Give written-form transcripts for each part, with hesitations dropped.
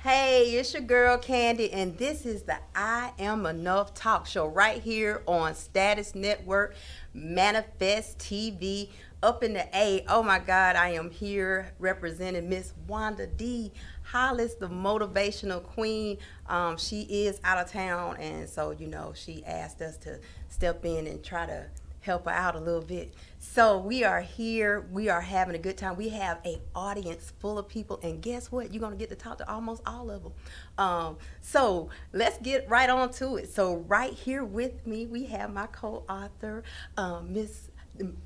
Hey, it's your girl Candy, and this is the I Am Enough talk show right here on Status Network, Manifest TV, up in the A. Oh my God, I am here representing Miss Wanda D. Hollis, the motivational queen. She is out of town, and so, she asked us to step in and try to help her out a little bit. So we are here. We are having a good time. We have an audience full of people, and guess what? You're going to get to talk to almost all of them. So let's get right on to it. So right here with me, we have my co-author, let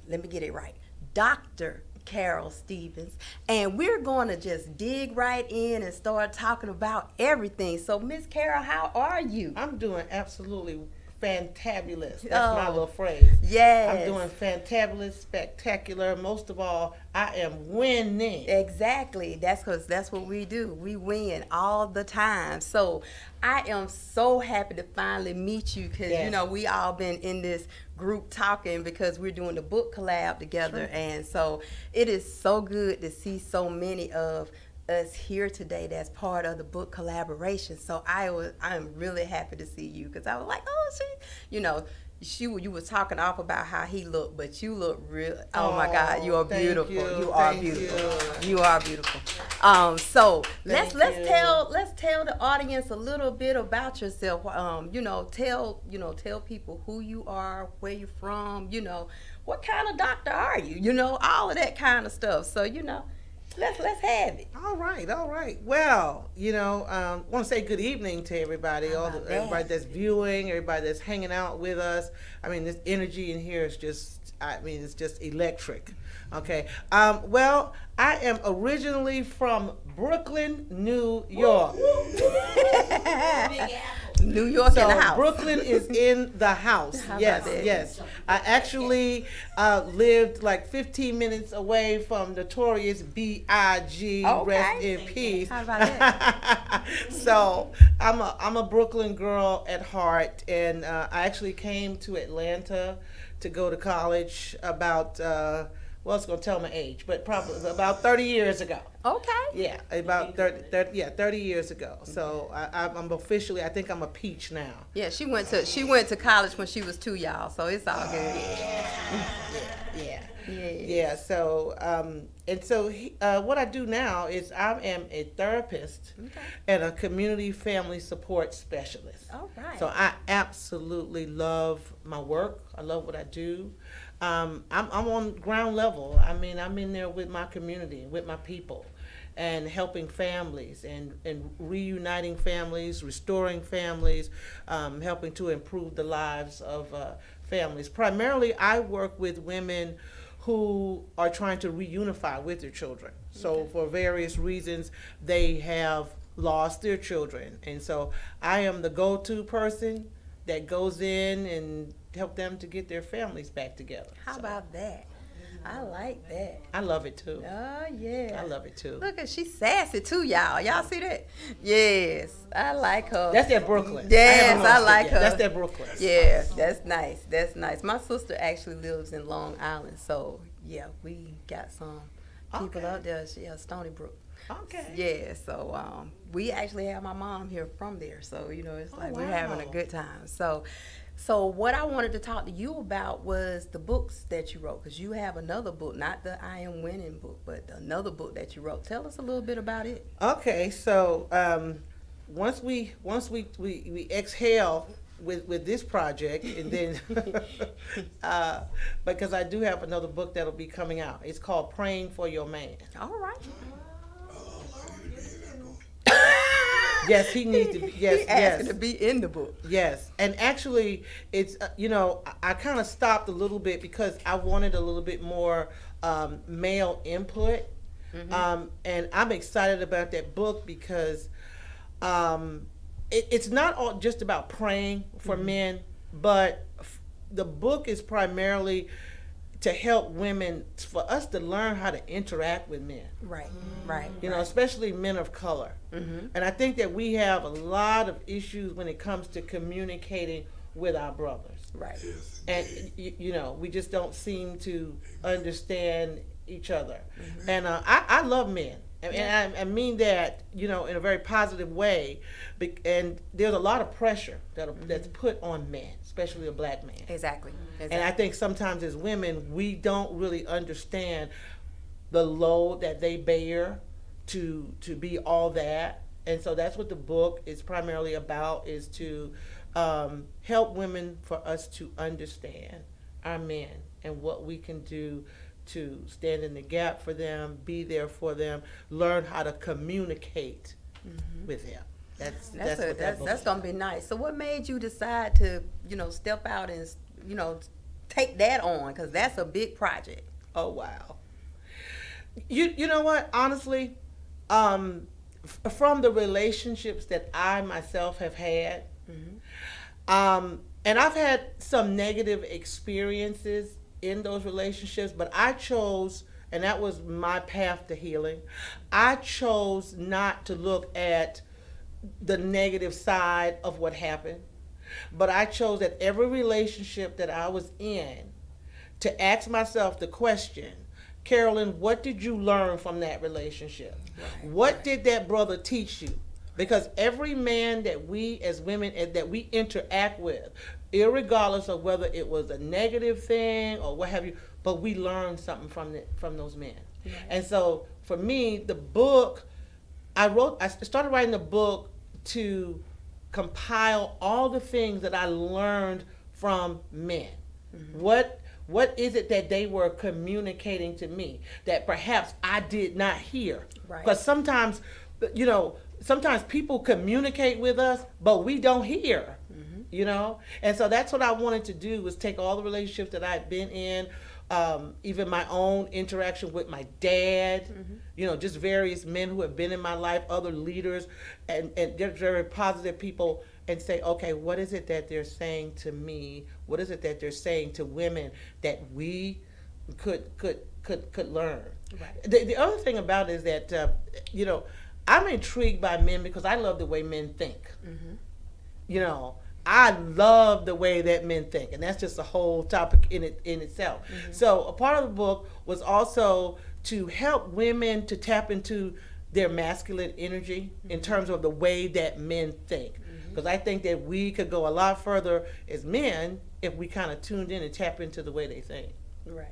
me get it right, Dr. Carol Stevens, and we're going to just dig right in and start talking about everything. So Miss Carol, how are you? I'm doing absolutely fantabulous. That's my little phrase. Yes. I'm doing fantabulous, spectacular. Most of all, I am winning. Exactly. That's what we do. We win all the time. So I am so happy to finally meet you because, Yes. we all been in this group talking because we're doing the book collab together. Sure. And so it is so good to see so many of us here today that's part of the book collaboration. So I'm really happy to see you because I was like, you was talking off about how he looked, but you look real. Oh my God, you are beautiful. You are beautiful. You are beautiful. So let's tell the audience a little bit about yourself. Tell people who you are, where you're from. What kind of doctor are you? All of that kind of stuff. So let's have it. All right. Well, want to say good evening to everybody, everybody that's viewing, everybody that's hanging out with us. I mean, this energy in here is it's just electric. Okay. Well, I am originally from Brooklyn, New York. New York in the house. Brooklyn is in the house. Yes. I actually lived like 15 minutes away from Notorious B.I.G. Okay. Rest in peace. How about that? So I'm a Brooklyn girl at heart, and I actually came to Atlanta to go to college about it's going to tell my age, but probably about 30 years ago. Okay. Yeah, about 30 years ago. So I'm officially, I think I'm a peach now. Yeah, she went to college when she was 2, y'all. So it's all good. Yeah. So what I do now is I am a therapist and a community family support specialist. All right. So I absolutely love my work. I love what I do. I'm on ground level. I mean, I'm in there with my community, with my people, and helping families and reuniting families, restoring families, helping to improve the lives of families. Primarily, I work with women who are trying to reunify with their children. So for various reasons, they have lost their children. And so I am the go-to person that goes in and help them to get their families back together. How about that? I like that. I love it too. Oh, yeah. I love it too. Look at, she's sassy too, y'all. Y'all see that? Yes, I like her. That's that Brooklyn. Yes, I like her. That's that Brooklyn. Yeah, that's nice. That's nice. My sister actually lives in Long Island, so yeah, we got some people out there. Stony Brook. Okay. Yeah, so we actually have my mom here from there, so it's like we're having a good time. So what I wanted to talk to you about was the books that you wrote, because you have another book, not the I Am Winning book, but another book that you wrote. Tell us a little bit about it. Okay, so once we exhale with this project, and then because I do have another book that'll be coming out. It's called Praying for Your Man. All right. Yes, he needs to be. Yes, he asking to be in the book. Yes, and actually, it's I kind of stopped a little bit because I wanted a little bit more male input, and I'm excited about that book because it's not all just about praying for men, but the book is primarily to help women, for us to learn how to interact with men. Right. Especially men of color. And I think that we have a lot of issues when it comes to communicating with our brothers. Right. And, we just don't seem to understand each other. And I love men. And I mean that, in a very positive way. And there's a lot of pressure that's put on men, especially a black man. Exactly. And I think sometimes as women, we don't really understand the load that they bear to be all that. And so that's what the book is primarily about, is to help women, for us to understand our men and what we can do to stand in the gap for them, be there for them, learn how to communicate with them. That's gonna be nice. So what made you decide to, step out and, take that on? Because that's a big project. Oh, wow. You know what? Honestly, from the relationships that I myself have had, and I've had some negative experiences in those relationships, but I chose, and that was my path to healing, I chose not to look at the negative side of what happened, but I chose at every relationship that I was in to ask myself the question, Carolyn, what did you learn from that relationship? What did that brother teach you? Because every man that we as women that we interact with, irregardless of whether it was a negative thing or what have you, but we learned something from those men. Right. And so for me, the book, I started writing the book to compile all the things that I learned from men. What is it that they were communicating to me that perhaps I did not hear? Because sometimes, sometimes people communicate with us, but we don't hear, And so that's what I wanted to do, was take all the relationships that I'd been in, even my own interaction with my dad, just various men who have been in my life, other leaders, and they're very positive people, and say, okay, what is it that they're saying to me? What is it that they're saying to women that we could learn? Right. The other thing about it is that, I'm intrigued by men because I love the way men think. I love the way that men think, and that's just a whole topic in itself. So a part of the book was also to help women to tap into their masculine energy in terms of the way that men think. Because I think that we could go a lot further as men if we kind of tuned in and tap into the way they think. Right.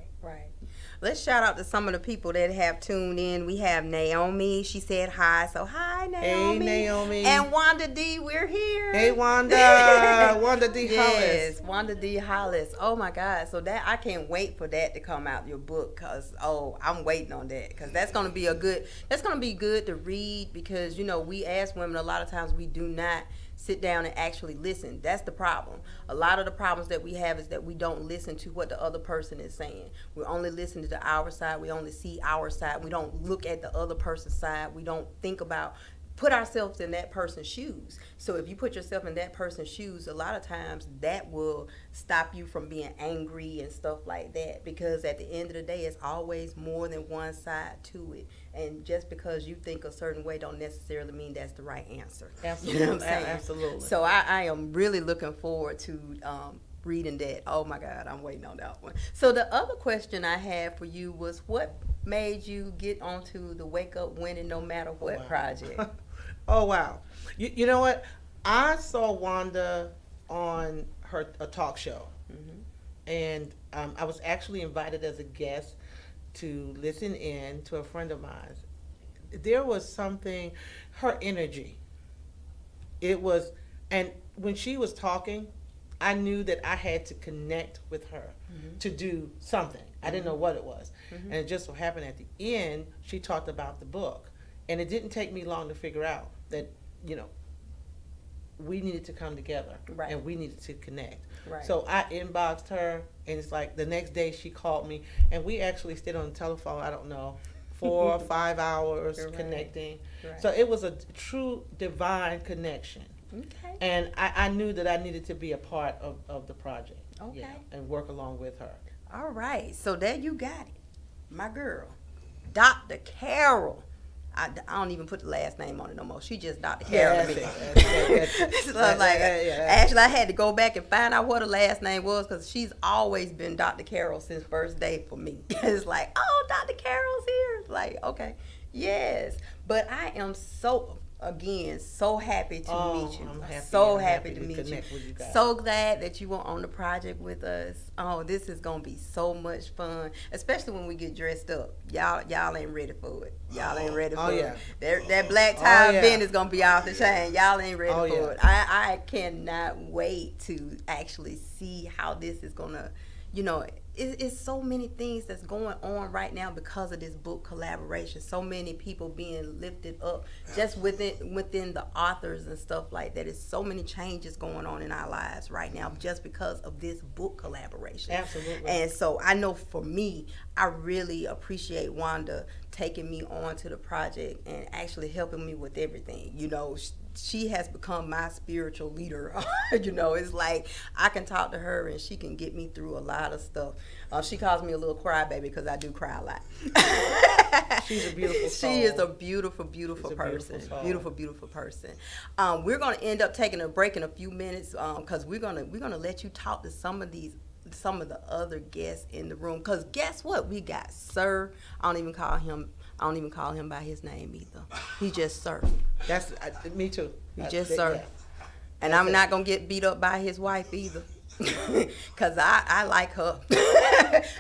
Let's shout out to some of the people that have tuned in. We have Naomi. She said hi. So hi, Naomi. Hey, Naomi. And Wanda D. We're here. Hey, Wanda. Wanda D. Hollis. Yes, Wanda D. Hollis. Oh my God. So that, I can't wait for that to come out, your book, because I'm waiting on that, because that's gonna be good to read, because we as women, a lot of times we do not sit down and actually listen. That's the problem. A lot of the problems that we have is that we don't listen to what the other person is saying. We only listen to our side. We only see our side. We don't look at the other person's side. We don't think about, put ourselves in that person's shoes. So if you put yourself in that person's shoes, a lot of times that will stop you from being angry and stuff like that, because at the end of the day, it's always more than one side to it. And just because you think a certain way don't necessarily mean that's the right answer. Absolutely. You know what I'm saying? Absolutely. So I am really looking forward to reading that. Oh my God, I'm waiting on that one. So the other question I had for you was, what made you get onto the Wake Up Winning No Matter What project? Oh, wow. You know what? I saw Wanda on a talk show. And I was actually invited as a guest to listen in to a friend of mine. There was something, her energy. It was, and when she was talking, I knew that I had to connect with her to do something. I didn't know what it was. And it just so happened at the end, she talked about the book. And it didn't take me long to figure out that, we needed to come together, and we needed to connect. So I inboxed her, and it's like the next day she called me, and we actually stayed on the telephone, I don't know, 4 or 5 hours connecting. So it was a true divine connection. Okay. And I knew that I needed to be a part of the project. Okay. And work along with her. All right. So there you got it. My girl, Dr. Carol. I don't even put the last name on it no more. She just Dr. Carol to me. Actually, I had to go back and find out what her last name was, because she's always been Dr. Carol since first day for me. It's like, oh, Dr. Carol's here. Like, okay. Yes, but I am so, again, so happy to meet you. I'm happy. So I'm happy to meet you. connect with you guys. So glad that you were on the project with us. Oh, this is gonna be so much fun, especially when we get dressed up. Y'all ain't ready for it. Y'all ain't ready for it. That black tie event is gonna be off the chain. Y'all ain't ready for it. I cannot wait to actually see how this is gonna, you know. It's so many things that's going on right now because of this book collaboration. So many people being lifted up just within the authors and stuff like that. It's so many changes going on in our lives right now just because of this book collaboration. Absolutely. And so I know for me, I really appreciate Wanda taking me on to the project and actually helping me with everything. You know, she has become my spiritual leader. You know, it's like I can talk to her and she can get me through a lot of stuff. She calls me a little crybaby because I do cry a lot. She's a beautiful soul. She is a beautiful, beautiful person. Beautiful, beautiful person. We're going to end up taking a break in a few minutes because we're gonna let you talk to some of the other guests in the room. Because guess what? We got Sir. I don't even call him by his name either. He just Sir. That's me too. He just Sir. Yeah. And I'm not gonna get beat up by his wife either. Cause I like her.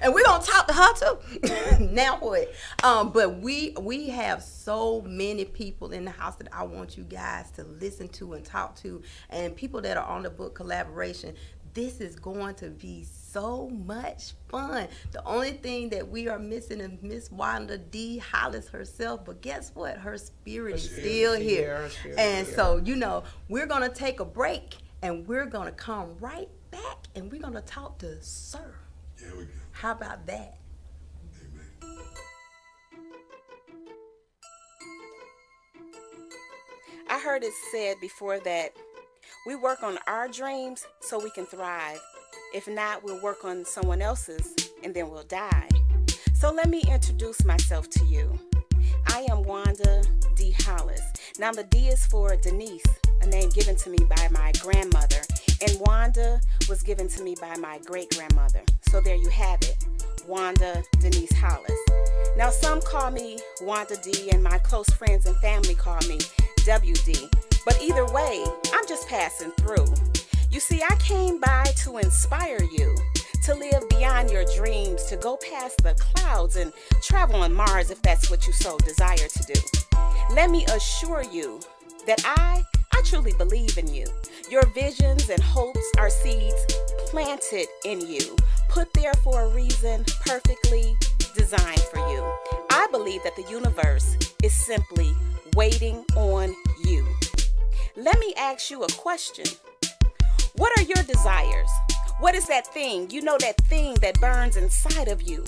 And we're gonna talk to her too. Now what? But we have so many people in the house that I want you guys to listen to and talk to, and people that are on the book collaboration. This is going to be so much fun. The only thing that we are missing is Miss Wanda D. Hollis herself, but guess what? Her spirit is still here. And so, you know, we're going to take a break, and we're going to come right back, and we're going to talk to Sir. Yeah, we go. How about that? Amen. I heard it said before that we work on our dreams so we can thrive. If not, we'll work on someone else's and then we'll die. So let me introduce myself to you. I am Wanda D. Hollis. Now the D is for Denise, a name given to me by my grandmother. And Wanda was given to me by my great-grandmother. So there you have it, Wanda Denise Hollis. Now some call me Wanda D, and my close friends and family call me WD. But either way, I'm just passing through. You see, I came by to inspire you to live beyond your dreams, to go past the clouds and travel on Mars if that's what you so desire to do. Let me assure you that I truly believe in you. Your visions and hopes are seeds planted in you, put there for a reason, perfectly designed for you. I believe that the universe is simply waiting on you. Let me ask you a question. What are your desires? What is that thing? You know, that thing that burns inside of you.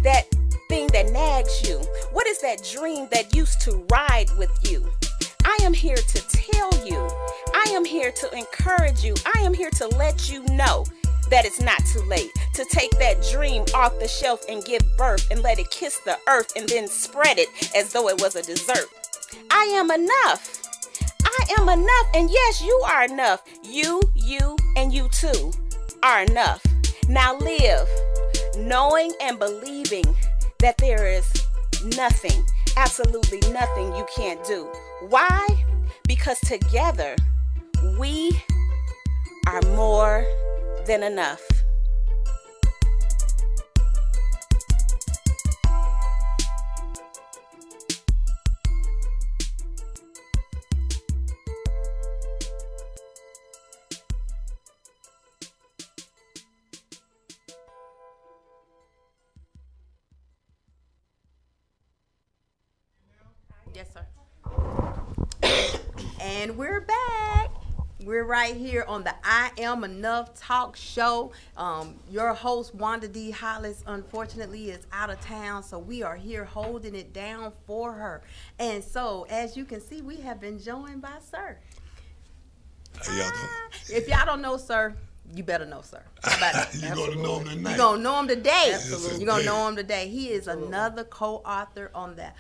That thing that nags you. What is that dream that used to ride with you? I am here to tell you. I am here to encourage you. I am here to let you know that it's not too late to take that dream off the shelf and give birth and let it kiss the earth and then spread it as though it was a dessert. I am enough. I am enough, and yes, you are enough. You, and you too are enough. Now live, knowing and believing that there is nothing, absolutely nothing you can't do. Why? Because together, we are more than enough. Yes, sir. And we're back. We're right here on the I Am Enough Talk Show. Your host, Wanda D. Hollis, unfortunately is out of town, so we are here holding it down for her. And so, as you can see, we have been joined by Sir. How y'all doing? If y'all don't know Sir, you better know Sir. How about You're going to know him tonight. You're going to know him today. Absolutely. You're going to know him today. He is another co-author on the,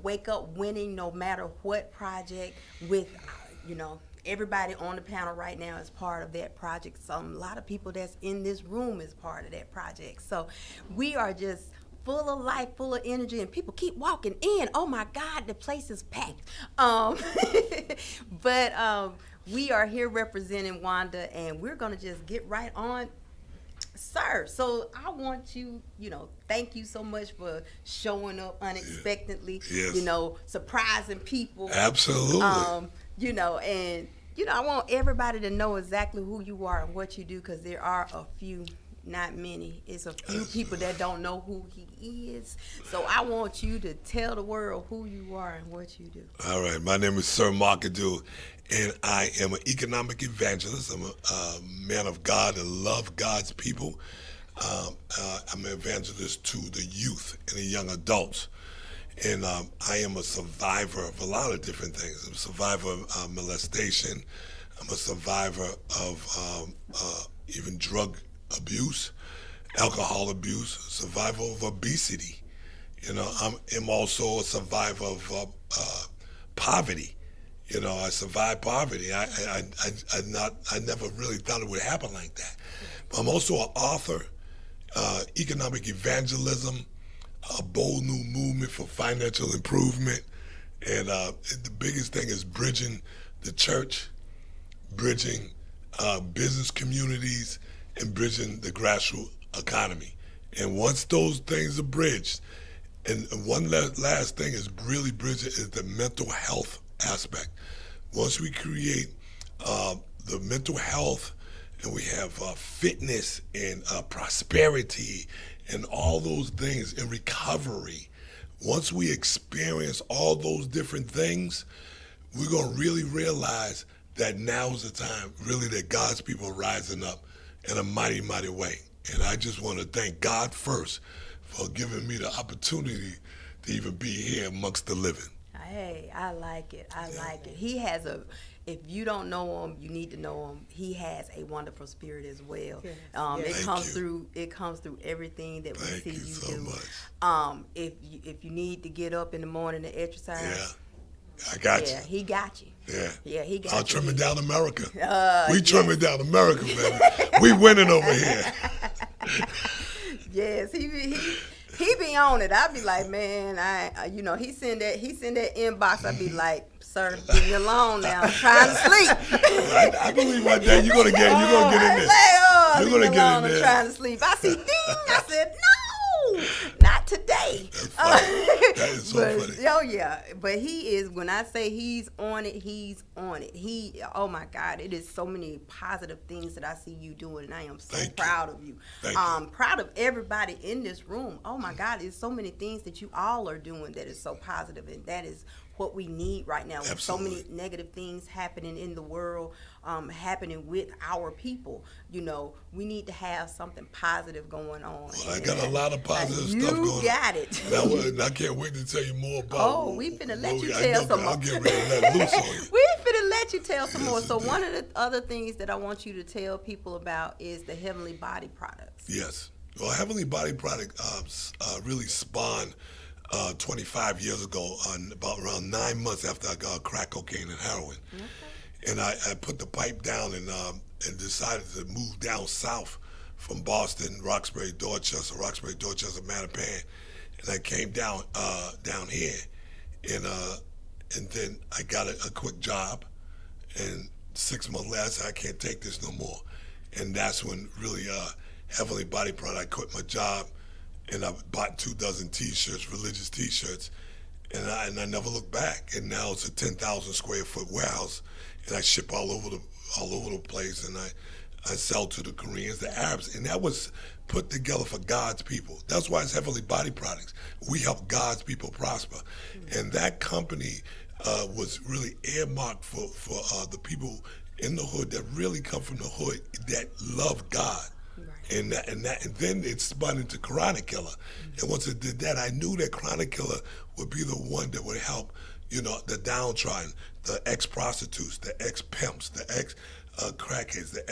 Wake Up Winning No Matter What project with, everybody on the panel right now is part of that project. A lot of people that's in this room is part of that project. So we are just full of life, full of energy, and people keep walking in. Oh my God, the place is packed. But we are here representing Wanda, and we're gonna just get right on, sir. So I want you, thank you so much for showing up unexpectedly. Yes. Surprising people. Absolutely. I want everybody to know exactly who you are and what you do, because there are a few, not many. It's a few people that don't know who he is. So I want you to tell the world who you are and what you do. All right. My name is Sir Markadu, and I am an economic evangelist. I'm a man of God and love God's people. I'm an evangelist to the youth and the young adults. And I am a survivor of a lot of different things. I'm a survivor of molestation. I'm a survivor of even drug abuse, alcohol abuse, survivor of obesity. I'm also a survivor of poverty. I survived poverty. I never really thought it would happen like that. But I'm also an author, economic evangelism, a bold new movement for financial improvement. And the biggest thing is bridging the church, bridging business communities, and bridging the grassroots economy. And once those things are bridged, and one last thing is really bridging is the mental health aspect. Once we create the mental health, and we have fitness and prosperity and all those things in recovery, once we experience all those different things, we're going to really realize that now is the time really that God's people are rising up in a mighty, mighty way. And I just want to thank God first for giving me the opportunity to even be here amongst the living. Hey, I like it. I like it. He has if you don't know him, you need to know him. He has a wonderful spirit as well. Yes. It comes through everything that we see you so do. much. If you need to get up in the morning to exercise, I got you. Yeah, he got you. Yeah, he got I'm you. trimming down America. We trimming down America, baby. We winning over here. Yes, he be on it. I be like, man, he send that inbox. I be like, sir, leave me alone now. I'm trying to sleep. I believe one day you're gonna get in there. You're gonna get in there. I'm trying to sleep. I see ding. I said no, not today. That is so funny. Oh yeah, but he is. When I say he's on it, he's on it. Oh my God, it is so many positive things that I see you doing, and I am so proud of you. I'm proud of everybody in this room. Oh my God, there's so many things that you all are doing that is so positive, and that is what we need right now. With so many negative things happening in the world, happening with our people, we need to have something positive going on. Well, I got a lot of positive stuff going on. You got it. Now, I can't wait to tell you more about. Oh, we finna let you tell some more. I'll get ready to let loose on you. We finna let you tell some more. So one of the other things that I want you to tell people about is the Heavenly Body products. Yes. Well, Heavenly Body product really spawned 25 years ago, about around 9 months after I got crack cocaine and heroin. Okay. And I put the pipe down and decided to move down south from Boston, Roxbury, Dorchester, Mattapan. And I came down here, and then I got a quick job, and 6 months later I said, I can't take this no more. And that's when really Heavenly Body product, I quit my job, and I bought 24 T-shirts, religious T-shirts, and I never looked back. And now it's a 10,000 square foot warehouse, and I ship all over the place, and I sell to the Koreans, the Arabs, and that was put together for God's people. That's why it's Heavenly Body Products. We help God's people prosper, and that company was really earmarked for the people in the hood that really come from the hood that love God. And then it spun into Chronic Killer. And once it did that, I knew that Chronic Killer would be the one that would help, the downtrodden, the ex-prostitutes, the ex-pimps, the ex-crackheads, the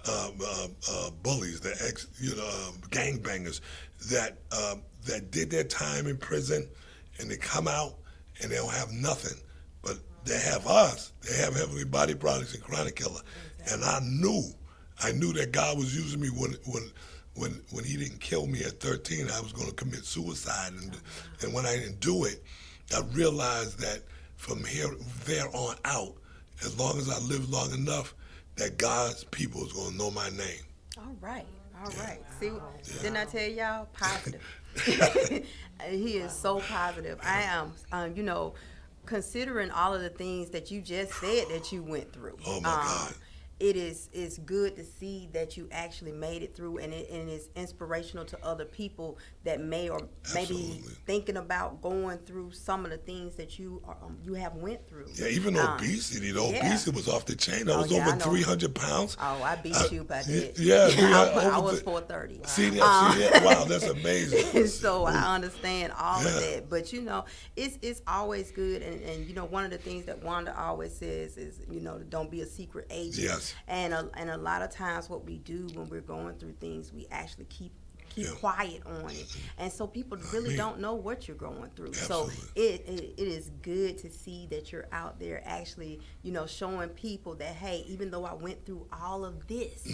ex-bullies, the ex-gangbangers that did their time in prison, and they come out and they don't have nothing, but they have us. They have Heavenly Body Products and Chronic Killer. And I knew that God was using me when when he didn't kill me at 13, I was going to commit suicide, and when I didn't do it, I realized that from there on out, as long as I live long enough, that God's people is going to know my name. All right. See, didn't I tell y'all? Positive. He is so positive. I am, considering all of the things that you just said that you went through. Oh, my God. It's good to see that you actually made it through, and it's inspirational to other people that may or maybe thinking about going through some of the things that you have went through. Yeah, even obesity. The obesity was off the chain. I was over 300 pounds. Oh, I beat you by that. Yeah, I was 430. See, wow, that's amazing. So I understand all of that, but it's always good, and one of the things that Wanda always says is don't be a secret agent. Yes. And a lot of times what we do when we're going through things, we actually keep quiet on it, and so people really don't know what you're going through. Absolutely. So it is good to see that you're out there actually showing people that, hey, even though I went through all of this,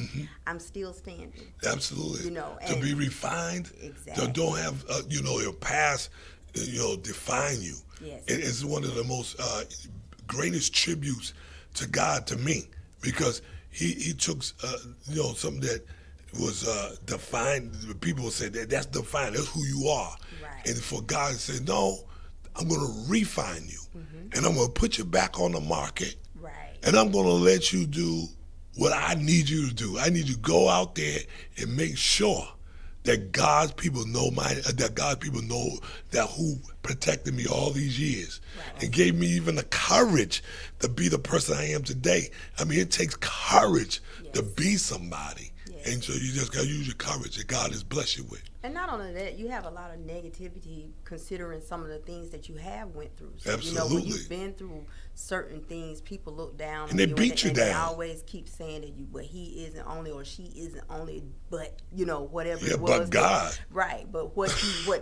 I'm still standing. Absolutely. To and be refined. Exactly. Don't have your past define you. Yes. It's one of the most greatest tributes to God to me, because he took something that was defined. People would say that's defined. That's who you are. Right. And for God to say, no, I'm going to refine you, and I'm going to put you back on the market, right, and I'm going to let you do what I need you to do. I need you to go out there and make sure that God's people know that who protected me all these years, right, and gave me even the courage to be the person I am today. I mean, it takes courage to be somebody. And so you just got to use your courage that God has blessed you with. And not only that, you have a lot of negativity considering some of the things that you have went through. So, Absolutely. When you've been through certain things, people look down and they beat you down. They always keep saying that he isn't only, or she isn't only, but whatever it was. But God. Right, but what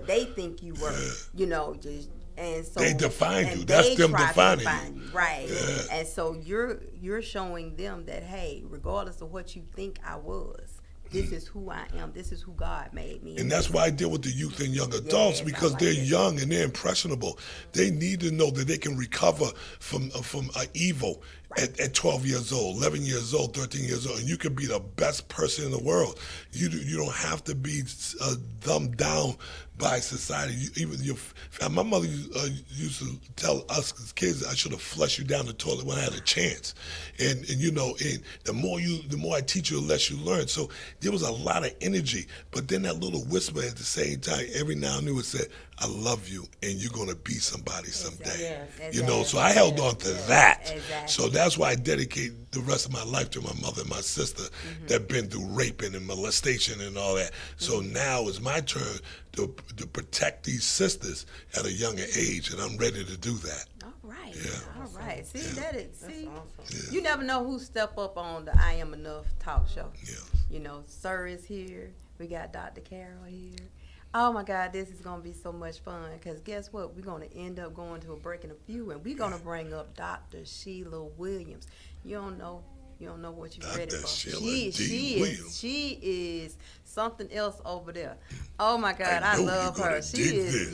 they think you were, and so they define you. That's them defining you. Right. Yeah. And so you're showing them that, hey, regardless of what you think I was, this is who I am. This is who God made me. And that's why I deal with the youth and young adults, because they're young and they're impressionable. They need to know that they can recover from evil at 12 years old, 11 years old, 13 years old, and you can be the best person in the world. You don't have to be dumbed down by society. My mother used to tell us as kids, I should have flushed you down the toilet when I had a chance. And the more I teach you, the less you learn. So there was a lot of energy, but then that little whisper at the same time, every now and then would say, I love you, and you're going to be somebody someday. Exactly. So I held on to that. Exactly. So that's why I dedicate the rest of my life to my mother and my sister that been through raping and molestation and all that. So now it's my turn to protect these sisters at a younger age, and I'm ready to do that. All right. Yeah. All right. See, that's awesome. Yeah. You never know who step up on the I Am Enough talk show. Yeah. Sir is here. We got Dr. Carol here. Oh my God, this is going to be so much fun, because guess what? We're going to end up going to a break in a few, and we're going to bring up Dr. Sheila Williams. You don't know what you're ready for. She is something else over there. Oh my God, I love her. She is,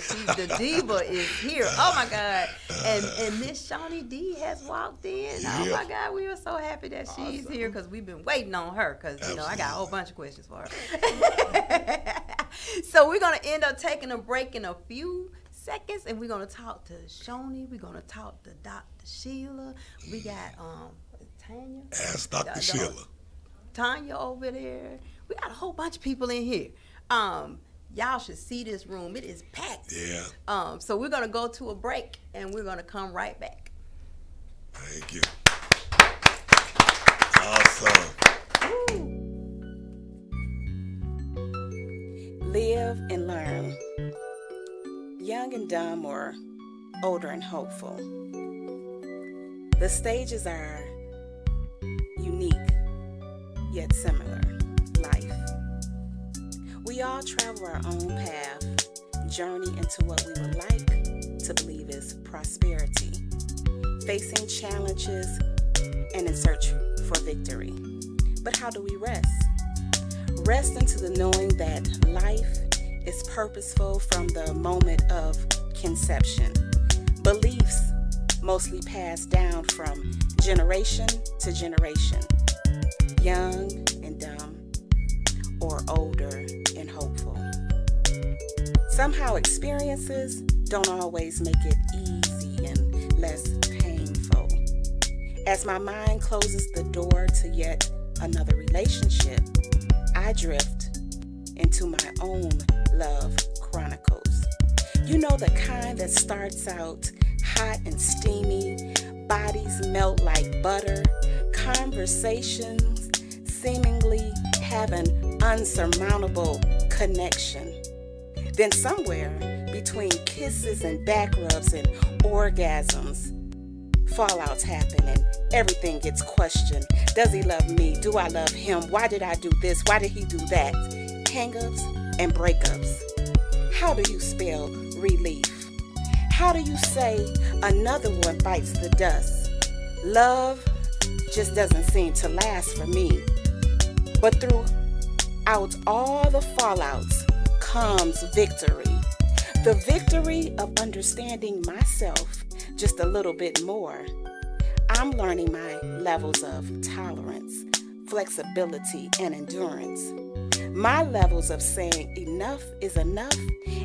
she's the diva is here. Oh my God. And Miss Shawnee D has walked in. Oh my God, we are so happy that she's here, because we've been waiting on her, because I got a whole bunch of questions for her. So we're going to end up taking a break in a few seconds, and we're going to talk to Shawnee. We're going to talk to Dr. Sheila. We got Tanya. Ask Dr. Sheila. Tanya over there. We got a whole bunch of people in here. Y'all should see this room. It is packed. Yeah. So we're going to go to a break, and we're going to come right back. Thank you. Awesome. Woo. Live and learn. Young and dumb, or older and hopeful. The stages are unique, yet similar. Life. We all travel our own path, journey into what we would like to believe is prosperity, facing challenges and in search for victory. But how do we rest? Rest into the knowing that life is purposeful from the moment of conception. Beliefs mostly passed down from generation to generation. Young and dumb, or older and hopeful. Somehow experiences don't always make it easy and less painful. As my mind closes the door to yet another relationship, I drift into my own love chronicles. You know, the kind that starts out hot and steamy, bodies melt like butter, conversations seemingly have an unsurmountable connection. Then somewhere between kisses and back rubs and orgasms, fallouts happen and everything gets questioned. Does he love me? Do I love him? Why did I do this? Why did he do that? Hang-ups and breakups. How do you spell relief? How do you say another one bites the dust? Love just doesn't seem to last for me. But throughout all the fallouts comes victory. The victory of understanding myself just a little bit more. I'm learning my levels of tolerance, flexibility, and endurance. My levels of saying enough is enough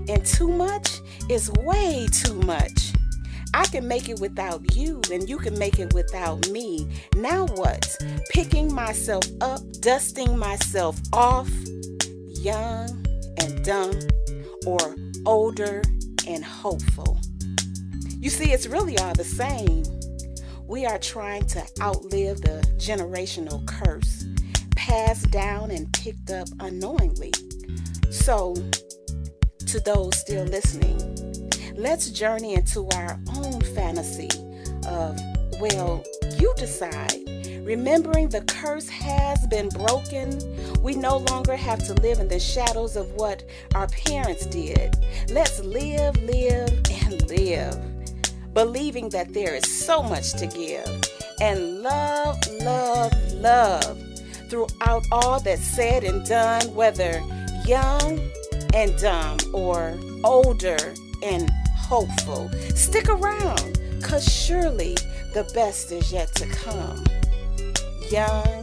and too much is way too much. I can make it without you and you can make it without me. Now what? Picking myself up, dusting myself off, young and dumb, or older and hopeful. You see, it's really all the same. We are trying to outlive the generational curse, passed down and picked up unknowingly. So, to those still listening, let's journey into our own fantasy of, well, you decide. Remembering the curse has been broken, we no longer have to live in the shadows of what our parents did. Let's live, and live, believing that there is so much to give, and love throughout all that's said and done, whether young and dumb or older and hopeful. Stick around, 'cause surely the best is yet to come. Young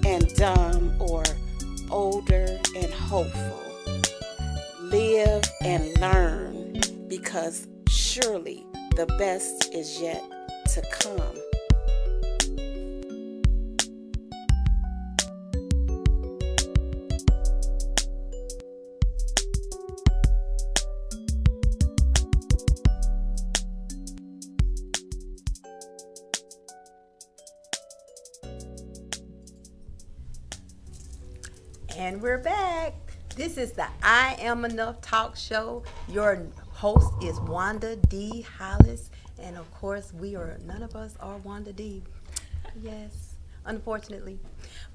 and dumb or older and hopeful. Live and learn, because surely the best is yet to come. And we're back. This is the I Am Enough Talk Show. Your host is Wanda D. Hollis. And of course, none of us are Wanda D. Yes, unfortunately.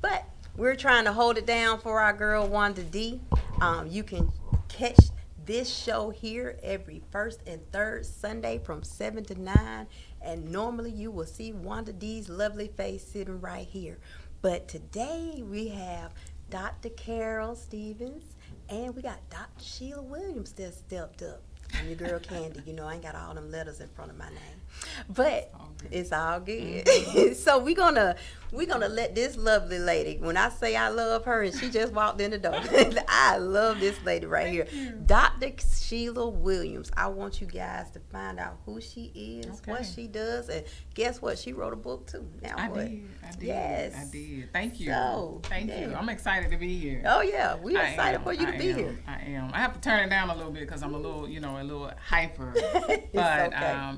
But we're trying to hold it down for our girl Wanda D. You can catch this show here every first and third Sunday from 7 to 9. And normally you will see Wanda D's lovely face sitting right here. But today we have Dr. Carol Stevens, and we got Dr. Sheila Williams that stepped up. I'm your girl Candy. You know, I ain't got all them letters in front of my name, but it's all good. Mm-hmm. So we're gonna let this lovely lady. When I say I love her, and she just walked in the door, I love this lady right here, Dr. Sheila Williams. I want you guys to find out who she is, what she does, and guess what? She wrote a book too. Now I what? did. Yes. I did. Thank you. So, Thank you. I'm excited to be here. Oh yeah, we're excited for you to be here. I am. I have to turn it down a little bit because I'm a little hyper. But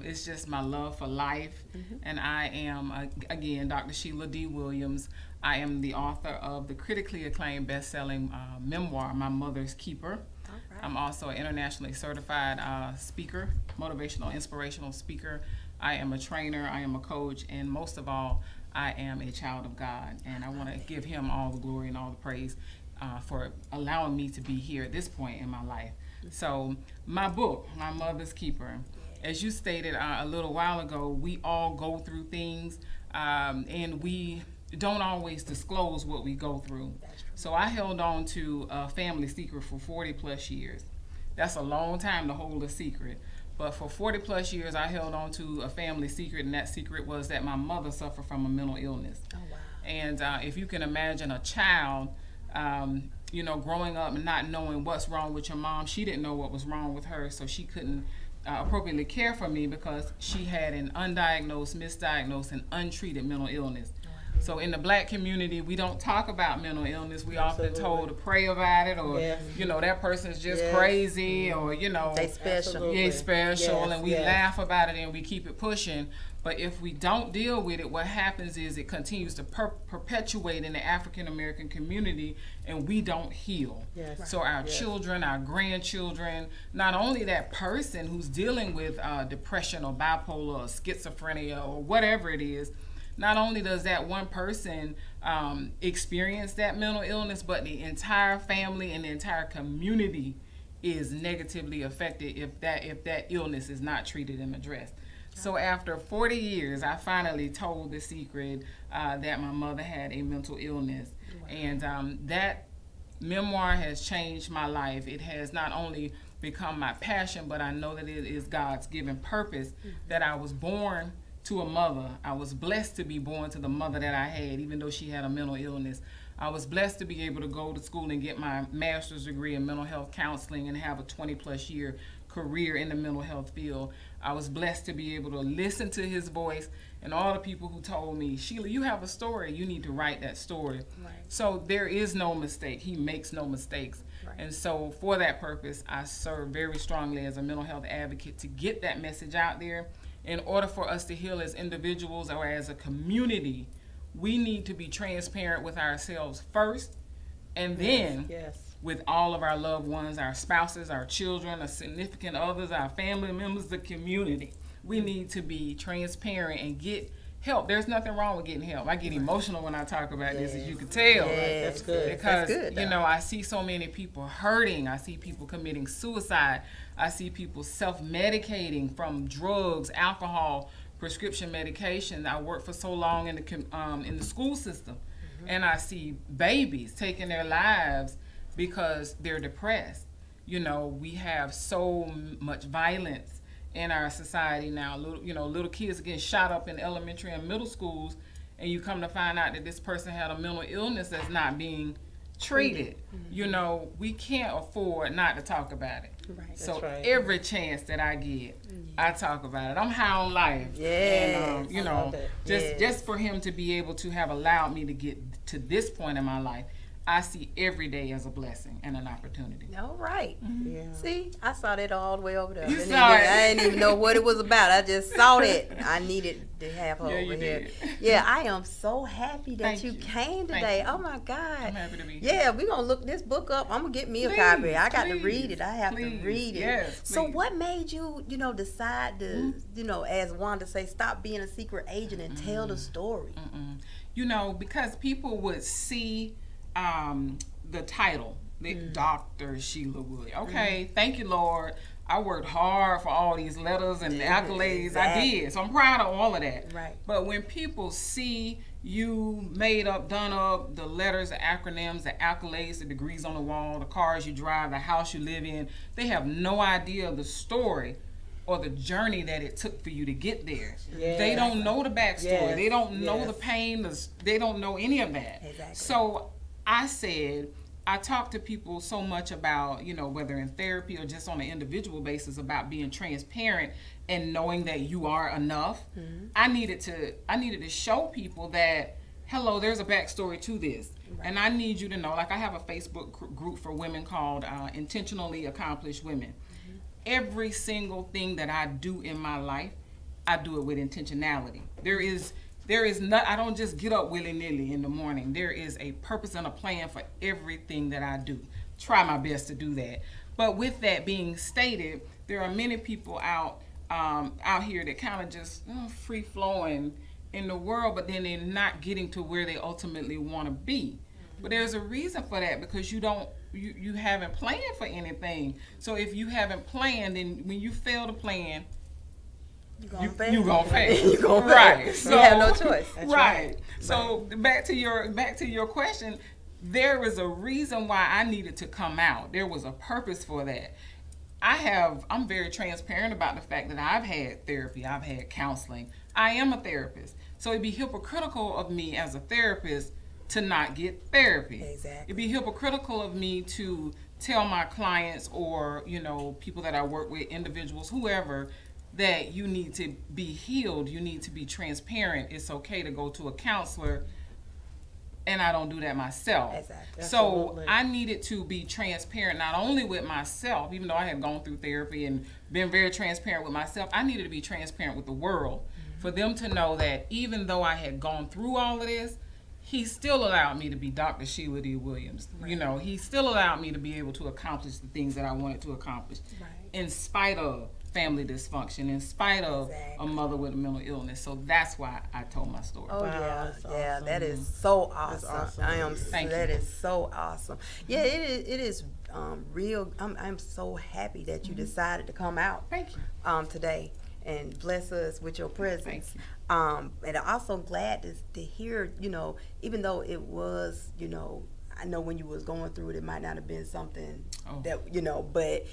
it's just my love for life. Mm-hmm. And I am, again, Dr. Sheila D. Williams. I am the author of the critically acclaimed best-selling memoir, My Mother's Keeper. Right. I'm also an internationally certified speaker, motivational, inspirational speaker. I am a trainer, I am a coach, and most of all, I am a child of God. And I want to give him all the glory and all the praise for allowing me to be here at this point in my life. So my book, My Mother's Keeper, as you stated a little while ago, we all go through things and we don't always disclose what we go through. So I held on to a family secret for 40 plus years. That's a long time to hold a secret. But for 40 plus years, I held on to a family secret, and that secret was that my mother suffered from a mental illness. Oh, wow. And if you can imagine a child, you know, growing up and not knowing what's wrong with your mom, she didn't know what was wrong with her, so she couldn't appropriately care for me because she had an undiagnosed, misdiagnosed, and untreated mental illness. So in the Black community, we don't talk about mental illness. We often told to pray about it, or you know, that person's just crazy, or you know, they special. Yeah, special, and we laugh about it and we keep it pushing. But if we don't deal with it, what happens is it continues to perpetuate in the African American community, and we don't heal. So our children, our grandchildren, not only that person who's dealing with depression or bipolar or schizophrenia or whatever it is, not only does that one person experience that mental illness, but the entire family and the entire community is negatively affected if that illness is not treated and addressed. So after 40 years, I finally told the secret that my mother had a mental illness. And that memoir has changed my life. It has not only become my passion, but I know that it is God's given purpose that I was born to a mother. I was blessed to be born to the mother that I had, even though she had a mental illness. I was blessed to be able to go to school and get my master's degree in mental health counseling and have a 20-plus year career in the mental health field. I was blessed to be able to listen to his voice and all the people who told me, Sheila, you have a story, you need to write that story. So there is no mistake. He makes no mistakes. And so for that purpose, I serve very strongly as a mental health advocate to get that message out there. In order for us to heal as individuals or as a community, we need to be transparent with ourselves first, and then with all of our loved ones, our spouses, our children, our significant others, our family members, the community. We need to be transparent and get help. There's nothing wrong with getting help. I get emotional when I talk about this, as you can tell. That's good. Because, That's good, you know, I see so many people hurting. I see people committing suicide. I see people self-medicating from drugs, alcohol, prescription medication. I worked for so long in the school system, and I see babies taking their lives because they're depressed. You know, we have so much violence in our society now. Little kids are getting shot up in elementary and middle schools, and you come to find out that this person had a mental illness that's not being treated. You know, we can't afford not to talk about it. So every chance that I get, I talk about it. I'm high on life. And, you know, just for him to be able to have allowed me to get to this point in my life, I see every day as a blessing and an opportunity. All right. See, I saw that all the way over there. You saw it. I didn't even know what it was about. I just saw it. I needed to have her over here. Did. Yeah, I am so happy that Thank you you. came Thank today. you. Oh my God. I'm happy to be here. Yeah, we're gonna look this book up. I'm gonna get me a Please, copy. I got to please, read it. I have to please. read it. Yes, So please. what made you, decide to, as Wanda say, stop being a secret agent and tell the story? You know, because people would see the title, Dr. Sheila Williams. Okay, thank you, Lord. I worked hard for all these letters and accolades. Exactly. I did. So I'm proud of all of that. Right. But when people see you made up, done up, the letters, the acronyms, the accolades, the degrees on the wall, the cars you drive, the house you live in, they have no idea of the story or the journey that it took for you to get there. They don't know the backstory. They don't know the pain. They don't know any of that. Exactly. So I talk to people so much about, whether in therapy or just on an individual basis, about being transparent and knowing that you are enough. I needed to show people that, hello, there's a backstory to this. And I need you to know, like I have a Facebook group for women called Intentionally Accomplished Women. Every single thing that I do in my life, I do it with intentionality. There is not, I don't just get up willy-nilly in the morning. There is a purpose and a plan for everything that I do. Try my best to do that. But with that being stated, there are many people out here that kind of just free-flowing in the world, but then they're not getting to where they ultimately want to be. But there's a reason for that, because you haven't planned for anything. So if you haven't planned, then when you fail to plan, you gonna fail. You gonna right. fail. So, you have no choice. Right. So back to your question. There is a reason why I needed to come out. There was a purpose for that. I'm very transparent about the fact that I've had therapy. I've had counseling. I am a therapist. So it'd be hypocritical of me as a therapist to not get therapy. Exactly. It'd be hypocritical of me to tell my clients or, people that I work with, individuals, whoever, that you need to be healed. You need to be transparent. It's okay to go to a counselor. And I don't do that myself. Exactly. So Absolutely. I needed to be transparent, not only with myself, even though I had gone through therapy and been very transparent with myself, I needed to be transparent with the world for them to know that even though I had gone through all of this, he still allowed me to be Dr. Sheila D. Williams. Right. He still allowed me to be able to accomplish the things that I wanted to accomplish in spite of family dysfunction, in spite of a mother with a mental illness. So that's why I told my story. Oh, Wow, yeah, awesome. that is so awesome. awesome. That is so awesome. Yeah, it is real. I'm so happy that you decided to come out. Thank you. Today and bless us with your presence. Thank you. And I'm also glad to hear, even though it was, I know when you was going through it, it might not have been something that, but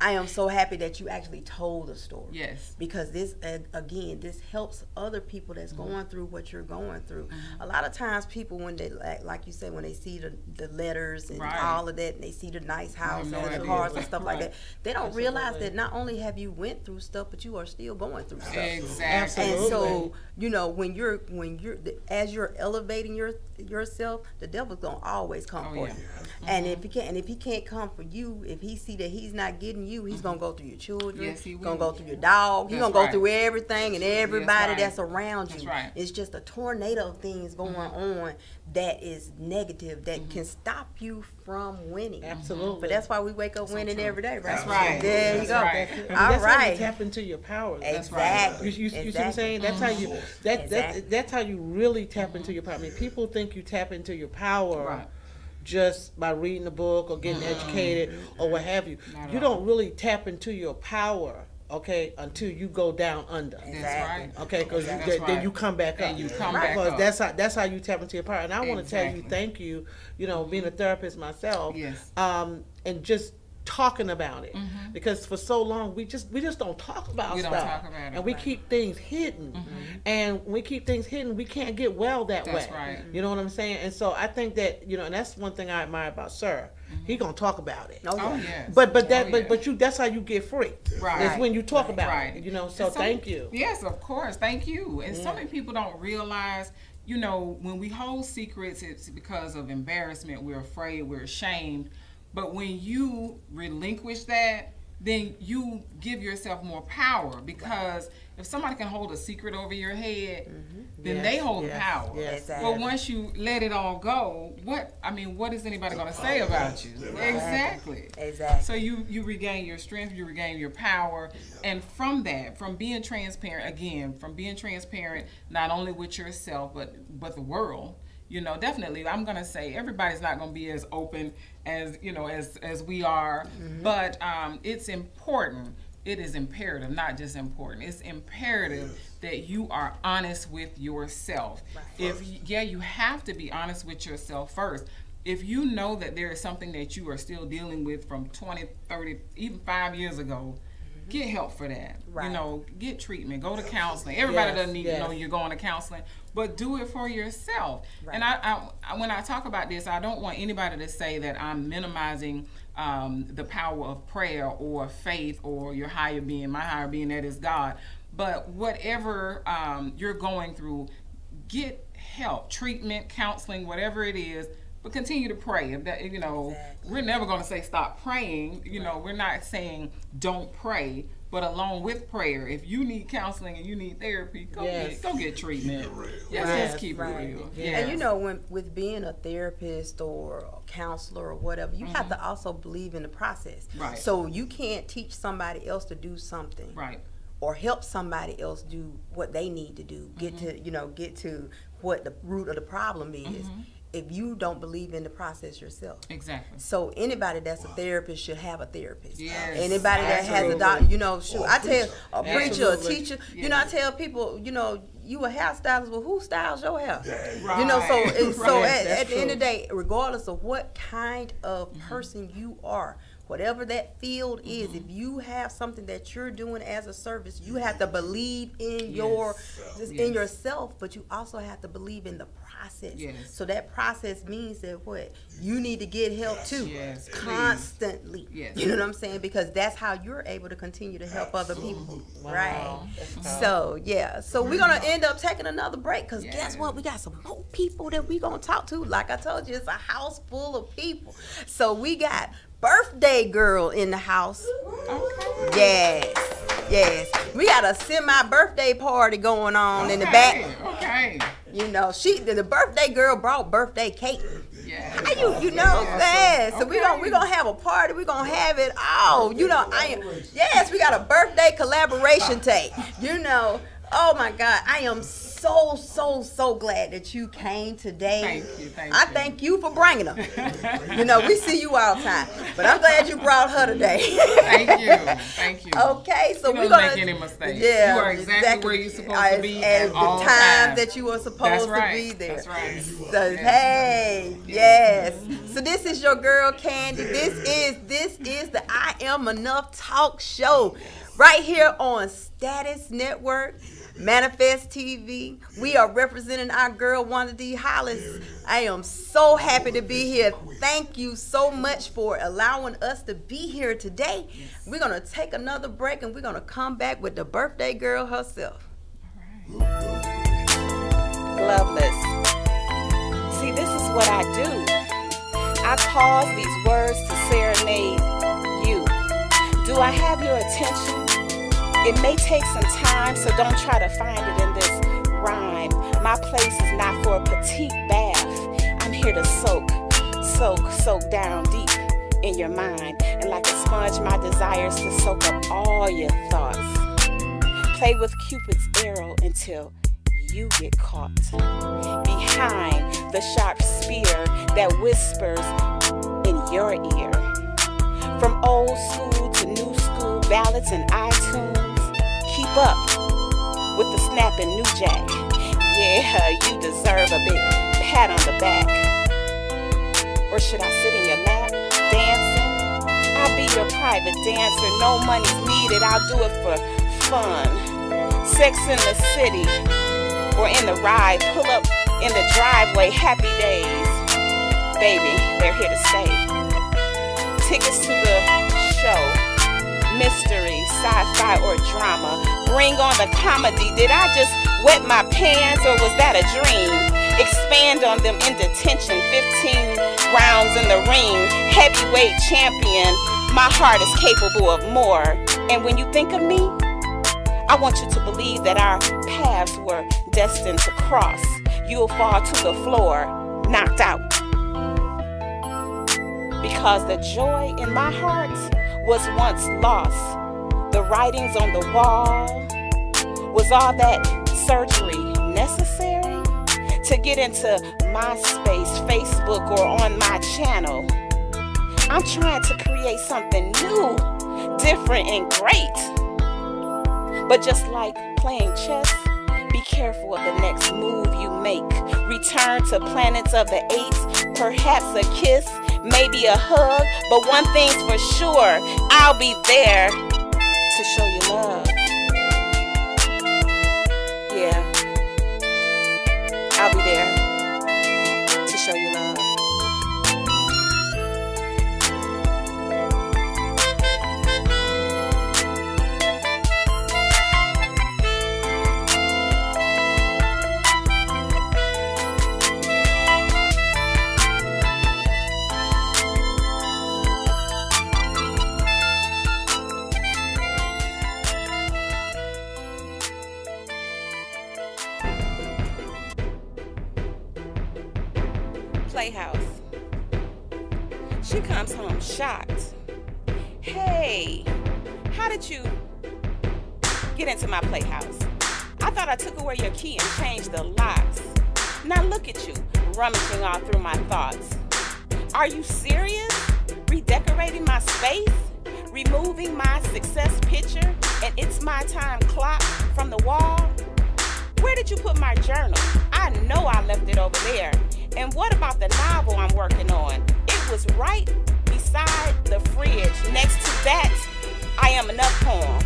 I am so happy that you actually told a story. Yes. Because this, again, this helps other people that's going through what you're going through. A lot of times people, when they, like you said, when they see the letters and all of that, and they see the nice house and the cars and stuff like that, they don't realize that not only have you went through stuff, but you are still going through stuff. Exactly. And so, when you're as you're elevating yourself, the devil's gonna always come for you. And if he can't come for you, if he see that he's not getting you, he's gonna go through your children. Yes, he will. Gonna go through your dog. He's gonna go through everything and everybody that's around you. That's right. It's just a tornado of things going on that is negative that can stop you from winning. Absolutely. But that's why we wake up winning true. every day, right? That's right. There you go. Right. I mean, All that's how you right. tap into your power. Exactly. You see what I'm saying? That's how you that's how you really tap into your power. I mean, people think you tap into your power just by reading a book or getting educated or what have you. You don't really tap into your power, okay, until you go down under. That's right. Okay, because then you come back up. And you come back because up. that's how you tap into your power. And I want to tell you, thank you. Being a therapist myself, Yes. and just talking about it, because for so long we just don't talk about We stuff, don't talk about it, and we keep things hidden, and when we keep things hidden, we can't get well that That's way. right. You know what I'm saying? And so I think that and that's one thing I admire about Sir. He gonna talk about it. Oh, Oh, yeah. yes. But you that's how you get free. Right. It's when you talk about Right. it. So thank you. Yes, of course. Thank you. And so many people don't realize, when we hold secrets, it's because of embarrassment. We're afraid, we're ashamed. But when you relinquish that, then you give yourself more power, because if somebody can hold a secret over your head, then they hold the power. Yes. Exactly. But once you let it all go, what is anybody going to say about you? Exactly. Exactly. So you regain your strength, you regain your power, and from being transparent, not only with yourself but the world. Definitely, I'm gonna say everybody's not gonna be as open as as we are, but it's important. It is imperative, not just important. It's imperative that you are honest with yourself. You have to be honest with yourself first. If you know that there is something that you are still dealing with from 20, 30, even 5 years ago, get help for that. Right. Get treatment, go to counseling. Everybody doesn't need to know you're going to counseling, but do it for yourself. Right. And I when I talk about this, I don't want anybody to say that I'm minimizing the power of prayer or faith or your higher being. My higher being, that is God. But whatever you're going through, get help, treatment, counseling, whatever it is. But continue to pray. If that, we're never going to say stop praying. We're not saying don't pray. But along with prayer, if you need counseling and you need therapy, go get treatment. Just keep it real. Yes. And with being a therapist or a counselor or whatever, you have to also believe in the process. Right. So you can't teach somebody else to do something. Right. Or help somebody else do what they need to do. Get to what the root of the problem is. if you don't believe in the process yourself. Exactly. So anybody that's a therapist should have a therapist. Yes, Anybody that has a absolutely. doctor, you know, shoot, I tell a preacher, a Absolutely. teacher, you know, I tell people, you know, you a hairstylist, well, who styles your hair? Right. You know, so Right. at the end of the day, regardless of what kind of person you are, whatever that field is, if you have something that you're doing as a service, you have to believe in in yourself, but you also have to believe in the process. Yes. So that process means that what? You need to get help too. Yes, please. Constantly. Yes. You know what I'm saying? Because that's how you're able to continue to help other people. Right. Wow. So yeah. So we're gonna end up taking another break because Yeah. guess what? We got some more people that we gonna talk to. Like I told you, it's a house full of people. So we got birthday girl in the house. Okay. Yes. We got a semi-birthday party going on in the back. Okay. You know, the birthday girl brought birthday cake. Yeah. You know that. So we're gonna have a party. We're gonna have it all. You know, yes, we got a birthday collaboration tape. You know, oh my God, I am so glad that you came today. Thank you. I thank you for bringing her. You know, we see you all the time, but I'm glad you brought her today. Thank you. Okay, so You we're don't gonna make any mistakes. Yeah, You are exactly where you're supposed to be at at all the times. time that you are supposed That's to right. be there. That's right. So hey, yes. So this is your girl Candy. This is the I Am Enough Talk Show right here on Status Network, Manifest TV. We are representing our girl Wanda D. Hollis. I am so happy to be here. Thank you so much for allowing us to be here today. We're gonna take another break and we're gonna come back with the birthday girl herself. Loveless. See, this is what I do. I pause these words to serenade you. Do I have your attention? It may take some time, so don't try to find it in this rhyme. My place is not for a petite bath. I'm here to soak down deep in your mind. And like a sponge, my desire is to soak up all your thoughts. Play with Cupid's arrow until you get caught behind the sharp spear that whispers in your ear. From old school to new school ballads and iTunes, keep up with the snapping new jack. Yeah, you deserve a big pat on the back. Or should I sit in your lap, dancing? I'll be your private dancer, no money's needed, I'll do it for fun. Sex in the city, or in the ride, pull up in the driveway, happy days. Baby, they're here to stay. Tickets to the show, mystery, sci-fi, or drama. Bring on the comedy. Did I just wet my pants, or was that a dream? Expand on them in detention, 15 rounds in the ring. Heavyweight champion, my heart is capable of more. And when you think of me, I want you to believe that our paths were destined to cross. You'll fall to the floor, knocked out. Because the joy in my heart was once lost. The writings on the wall. Was all that surgery necessary? To get into MySpace, Facebook, or on my channel. I'm trying to create something new, different, and great. But just like playing chess, be careful of the next move you make. Return to planets of the apes, perhaps a kiss, maybe a hug. But one thing's for sure, I'll be there to show you love. Yeah, I'll be there to show you love. Playhouse. She comes home shocked. Hey, how did you get into my playhouse? I thought I took away your key and changed the locks. Now look at you, rummaging all through my thoughts. Are you serious? Redecorating my space? Removing my success picture and it's my time clock from the wall? Where did you put my journal? I know I left it over there. And what about the novel I'm working on? It was right beside the fridge. Next to that, I Am Enough poem.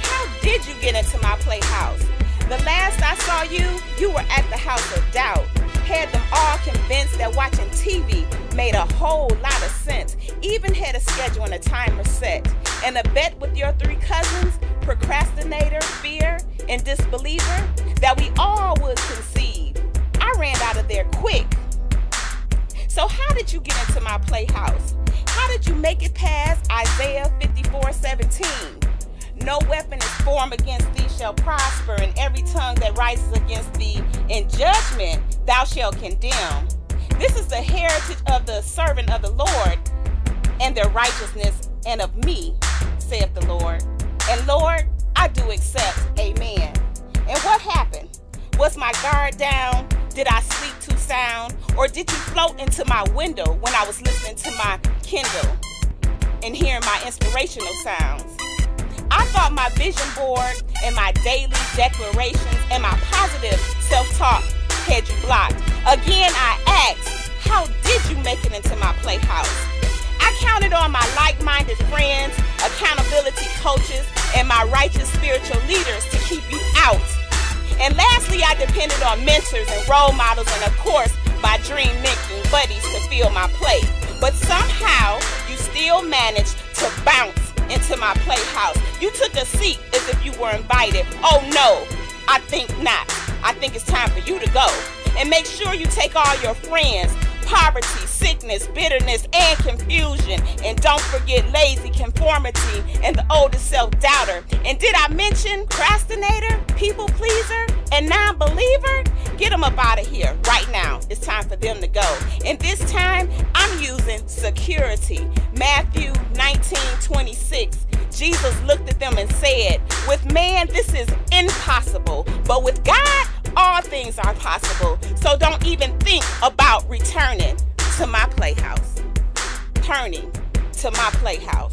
How did you get into my playhouse? The last I saw you, you were at the House of Doubt. Had them all convinced that watching TV made a whole lot of sense. Even had a schedule and a timer set. And a bet with your 3 cousins, procrastinator, fear, and disbeliever, that we all would concede. I ran out of there quick. So how did you get into my playhouse? How did you make it past Isaiah 54:17? No weapon is formed against thee shall prosper, and every tongue that rises against thee in judgment thou shalt condemn. This is the heritage of the servant of the Lord, and their righteousness, and of me, saith the Lord. And Lord, I do accept, amen. And what happened? Was my guard down? Did I sleep too sound? Or did you float into my window when I was listening to my Kindle and hearing my inspirational sounds? I thought my vision board and my daily declarations and my positive self-talk had you blocked. Again, I asked, how did you make it into my playhouse? I counted on my like-minded friends, accountability coaches, and my righteous spiritual leaders to keep you out. And lastly, I depended on mentors and role models and, of course, my dream-making buddies to fill my plate. But somehow, you still managed to bounce into my playhouse. You took a seat as if you were invited. Oh no, I think not. I think it's time for you to go. And make sure you take all your friends. Poverty, sickness, bitterness, and confusion. And don't forget lazy conformity and the oldest self-doubter. And did I mention procrastinator, people pleaser, and non-believer? Get them up out of here right now. It's time for them to go. And this time, I'm using security. Matthew 19:26. Jesus looked at them and said, with man, this is impossible, but with God, all things are possible. So don't even think about returning to my playhouse. Turning to my playhouse.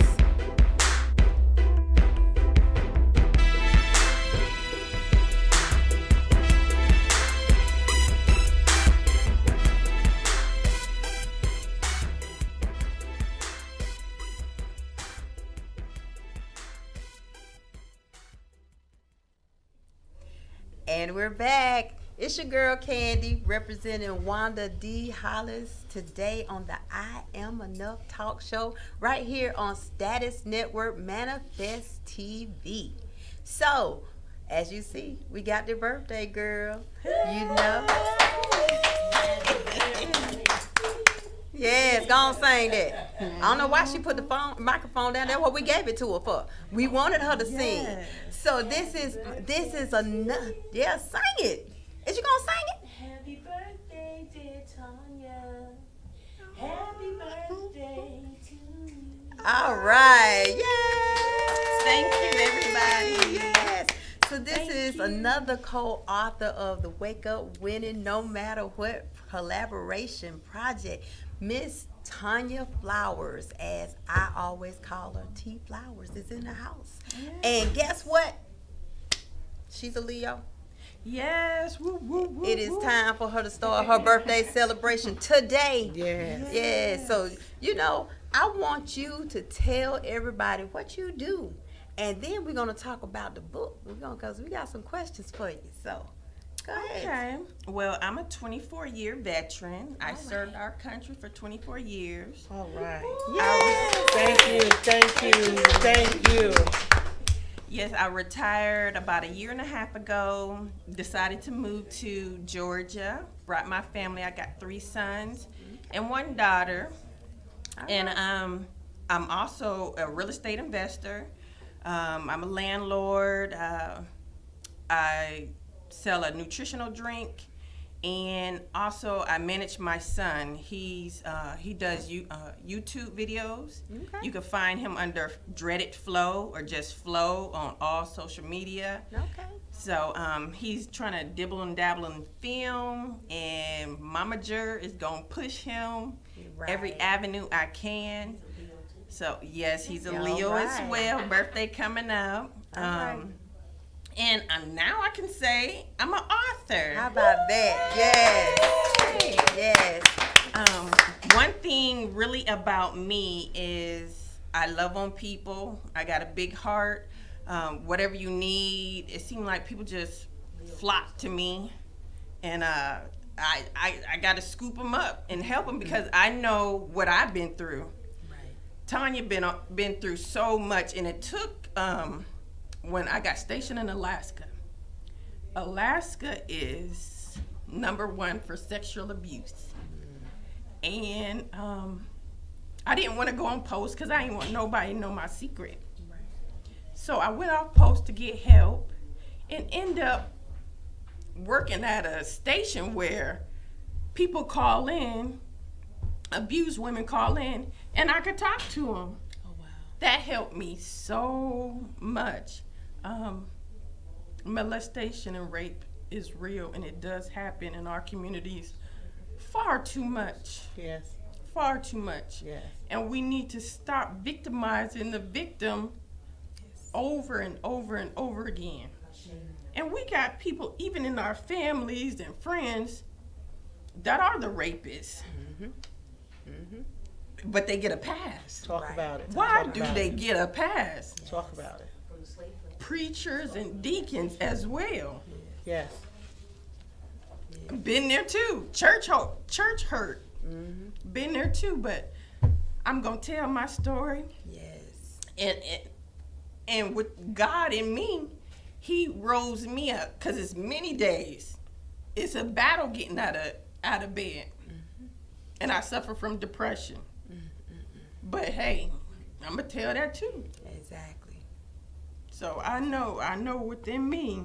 And we're back. It's your girl Candy representing Wanda D. Hollis today on the I Am Enough Talk Show right here on Status Network Manifest TV. So, as you see, we got the birthday girl. You know. Yes, go on sing that. I don't know why she put the microphone down. That's what we gave it to her for. We wanted her to sing. So this is enough. Yeah, sing it. Is you gonna sing it? Happy birthday, dear Tanya. Happy birthday to you. All right. Yes. Thank you, everybody. Yes. So this is another co-author of the Wake Up Winning No Matter What collaboration project, Miss Tanya Flowers, as I always call her. T Flowers is in the house. Yes. And guess what? She's a Leo. Yes. Woo, woo, woo, it is time for her to start her birthday celebration today. Yes. Yes. So, you know, I want you to tell everybody what you do. And then we're going to talk about the book. Because we got some questions for you. So, go ahead. Okay. Well, I'm a 24-year veteran. I served our country for 24 years. All right. Yes. Thank you. Yes, I retired about a year and a half ago, decided to move to Georgia, brought my family. I got 3 sons and 1 daughter. And I'm also a real estate investor. I'm a landlord. I sell a nutritional drink, And also, I manage my son. He does YouTube videos. Okay. You can find him under Dreaded Flow or just Flow on all social media. Okay. So he's trying to dibble and dabble in film, and Momager is gonna push him every Right. avenue I can. So yes, he's a All Leo as right. well. Birthday coming up. All right. And now I can say I'm an author. How about that? Yes. Yes. One thing really about me is I love on people. I got a big heart. Whatever you need, it seems like people just flock to me, and I got to scoop them up and help them because I know what I've been through. Right. Tanya been through so much, and it took when I got stationed in Alaska. Alaska is #1 for sexual abuse, and I didn't want to go on post because I didn't want nobody to know my secret. So I went off post to get help and end up working at a station where people call in, abused women call in, and I could talk to them. Oh wow. That helped me so much. Molestation and rape is real, and it does happen in our communities far too much. Yes. Far too much. Yes. And we need to stop victimizing the victim over and over and over again. And we got people, even in our families and friends, that are the rapists. But they get a pass. Talk Right. about it. Why Talk do about they it. get a pass? Talk about it. Preachers and deacons as well. Yes. Been there too. Church hurt. Been there too, but I'm gonna tell my story. Yes. And with God in me, He rose me up because it's many days. It's a battle getting out of bed, and I suffer from depression. But hey, I'm gonna tell that too. Exactly. So I know within me,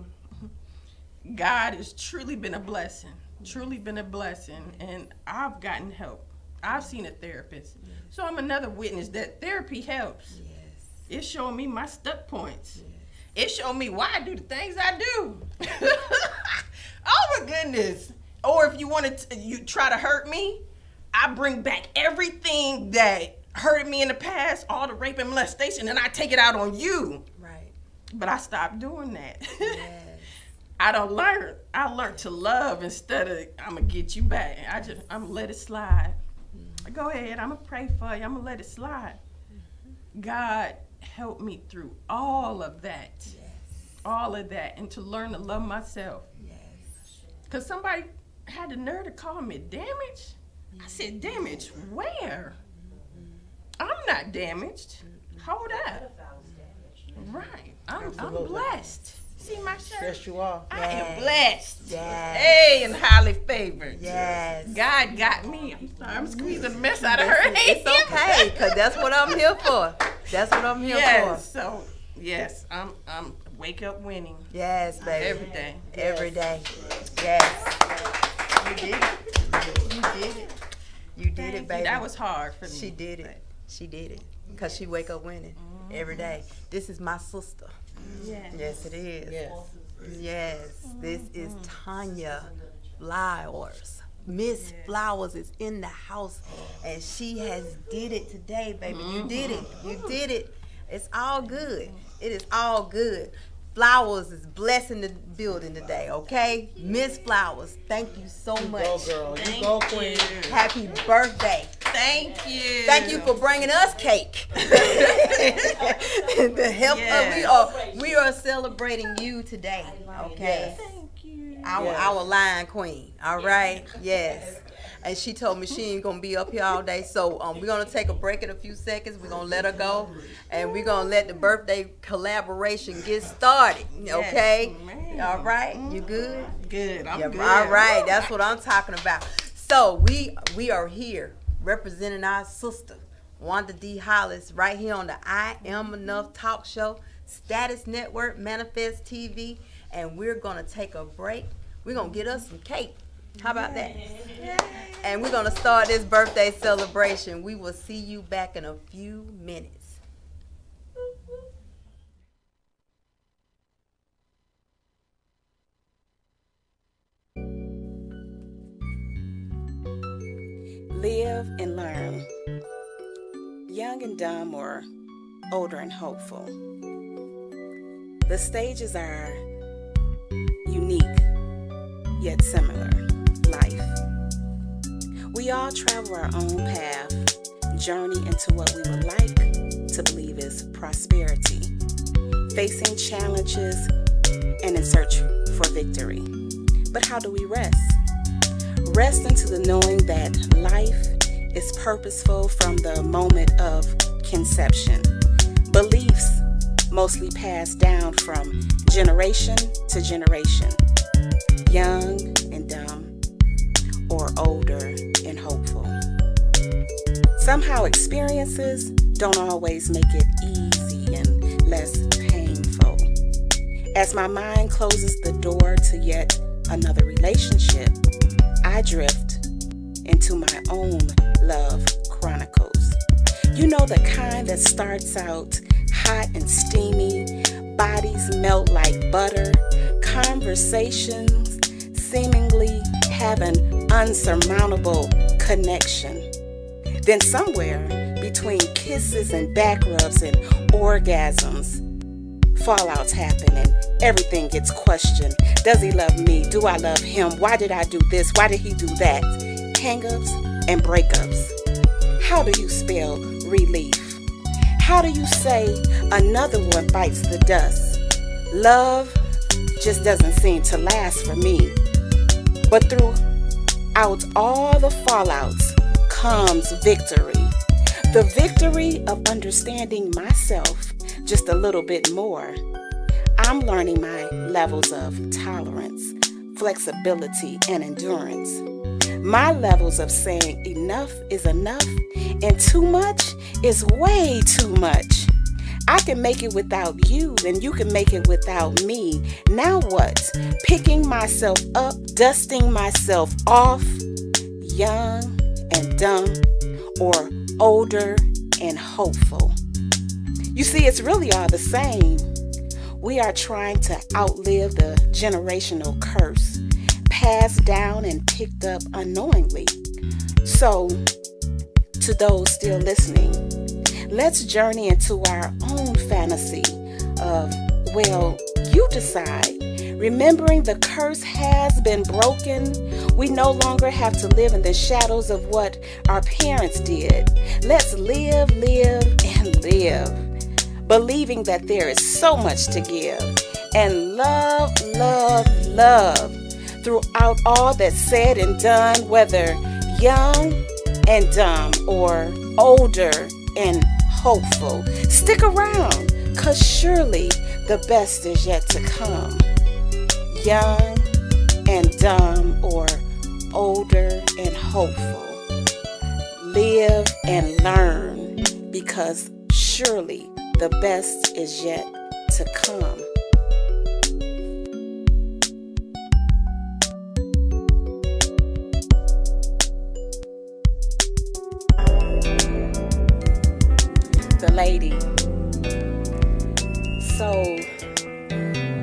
God has truly been a blessing. Truly been a blessing, and I've gotten help. I've seen a therapist. So I'm another witness that therapy helps. Yes. It showed me my stuck points. It showed me why I do the things I do. Oh my goodness. Or if you try to hurt me, I bring back everything that hurted me in the past, all the rape and molestation, and I take it out on you. Right. But I stopped doing that. Yes. I learned to love instead of I'm gonna get you back. I'm gonna let it slide. Go ahead, I'm gonna pray for you. I'm gonna let it slide. God helped me through all of that. Yes. All of that, and to learn to love myself. Yes. Cause somebody had the nerve to call me damaged. I said, damaged where? I'm not damaged. Hold up. Right. I'm Absolutely. blessed. See my shirt? Yes, you are. I am blessed. Yes. Hey, and highly favored. Yes. God got me. I'm sorry, I'm squeezing the mess out of her. It's okay, because that's what I'm here for. That's what I'm here Yes. for. So yes, I'm wake up winning Yes, baby. every day. Every day. Yes. You did it. You did it. You did Thank it, you. baby. That was hard for me. She did it. She did it. Because she wake up winning every day. This is my sister. Yes. Yes, it is. Yes. Yes. This is Tanya Flowers. Miss Flowers is in the house, and she has did it today, baby. You did it. You did it. It's all good. It is all good. Flowers is blessing the building today, okay? Miss Flowers, thank you so You much. go, girl. Thank You go, queen. you. Happy birthday. Thank you. Thank you for bringing us cake. The help Yes. we are celebrating you today, okay? Thank you. Our line queen. All right. Yes. And she told me she ain't gonna be up here all day, so we're gonna take a break in a few seconds. We're gonna let her go, and we're gonna let the birthday collaboration get started. Okay? ma'am. All right. You good? Good. I'm Yeah, good. all right, that's what I'm talking about. So we are here representing our sister, Wanda D. Hollis, right here on the I Am Enough Talk Show, Status Network, Manifest TV, and we're gonna take a break. We're gonna get us some cake. How about that? And we're going to start this birthday celebration. We will see you back in a few minutes. Live and learn. Young and dumb, or older and hopeful. The stages are unique, yet similar. Life. We all travel our own path, journey into what we would like to believe is prosperity, facing challenges and in search for victory. But how do we rest? Rest into the knowing that life is purposeful from the moment of conception. Beliefs mostly passed down from generation to generation. Young and dumb, or older and hopeful. Somehow experiences don't always make it easy and less painful. As my mind closes the door to yet another relationship, I drift into my own love chronicles. You know, the kind that starts out hot and steamy, bodies melt like butter, conversations seemingly have an unsurmountable connection. Then somewhere between kisses and back rubs and orgasms, fallouts happen and everything gets questioned. Does he love me? Do I love him? Why did I do this? Why did he do that? Hang-ups and breakups. How do you spell relief? How do you say another one bites the dust? Love just doesn't seem to last for me. But throughout all the fallouts comes victory. The victory of understanding myself just a little bit more. I'm learning my levels of tolerance, flexibility, and endurance. My levels of saying enough is enough and too much is way too much. I can make it without you, and you can make it without me. Now what? Picking myself up, dusting myself off, young and dumb, or older and hopeful. You see, it's really all the same. We are trying to outlive the generational curse, passed down and picked up unknowingly. So, to those still listening, let's journey into our own fantasy of, well, you decide. Remembering the curse has been broken, we no longer have to live in the shadows of what our parents did. Let's live, and live, believing that there is so much to give, and love throughout all that's said and done, whether young and dumb or older and hopeful. Stick around, 'cause surely the best is yet to come. Young and dumb or older and hopeful. Live and learn, because surely the best is yet to come. The lady. So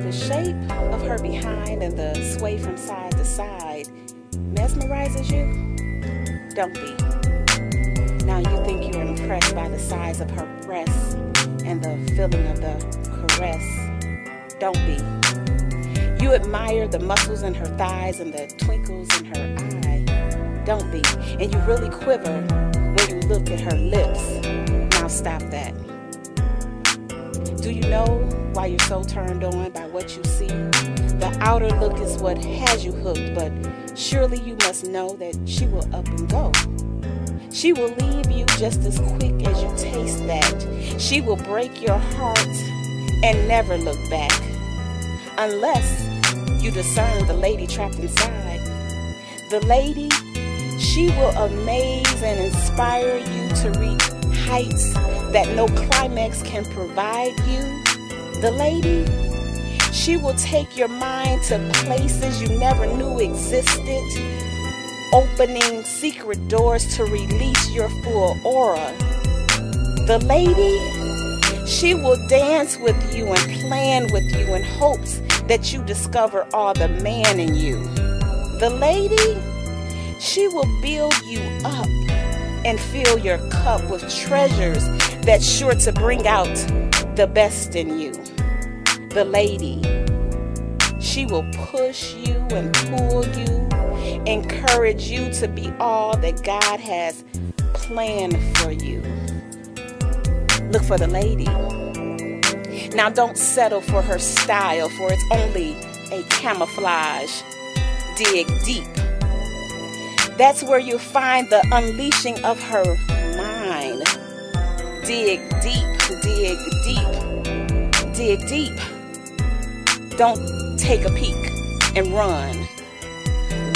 the shape of her behind and the sway from side to side mesmerizes you? Don't be. Now you think you're impressed by the size of her breasts and the feeling of the caress. Don't be. You admire the muscles in her thighs and the twinkles in her eye. Don't be. And you really quiver when you look at her lips. Now stop that. Do you know why you're so turned on by what you see? The outer look is what has you hooked, but surely you must know that she will up and go. She will leave you just as quick as you taste that. She will break your heart and never look back, unless you discern the lady trapped inside. The lady, she will amaze and inspire you to reach heights that no climax can provide you. The lady, She will take your mind to places you never knew existed, opening secret doors to release your full aura. The lady, she will dance with you and plan with you in hopes that you discover all the man in you. The lady, she will build you up and fill your cup with treasures that's sure to bring out the best in you. The lady, she will push you and pull you, encourage you to be all that God has planned for you. Look for the lady. Now don't settle for her style, for it's only a camouflage. Dig deep. That's where you'll find the unleashing of her mind. Dig deep, dig deep, dig deep. Don't take a peek and run.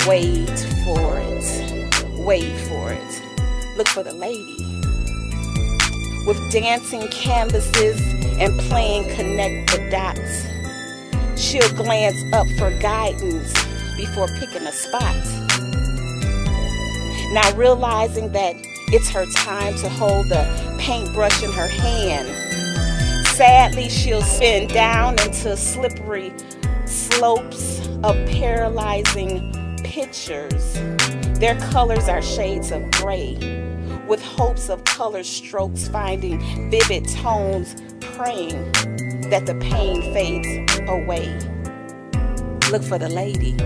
Wait for it. Wait for it. Look for the lady. With dancing canvases and playing connect the dots, she'll glance up for guidance before picking a spot. Now realizing that it's her time to hold the paintbrush in her hand, sadly she'll spin down into slippery slopes of paralyzing pictures. Their colors are shades of gray, with hopes of color strokes finding vivid tones, praying that the pain fades away. Look for the lady.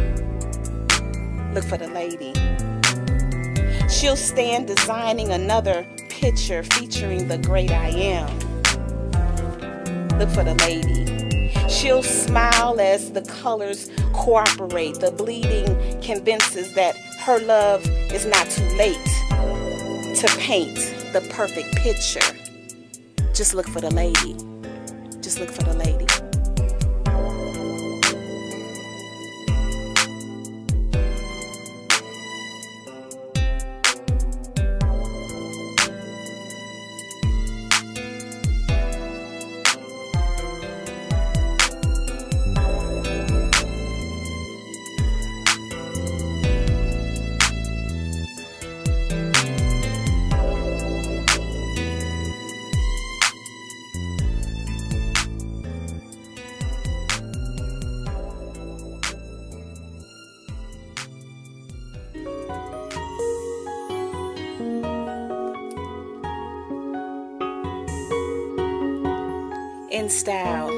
Look for the lady. She'll stand designing another picture featuring the great I am. Look for the lady. She'll smile as the colors cooperate. The bleeding convinces that her love is not too late to paint the perfect picture. Just look for the lady. Just look for the lady. In style.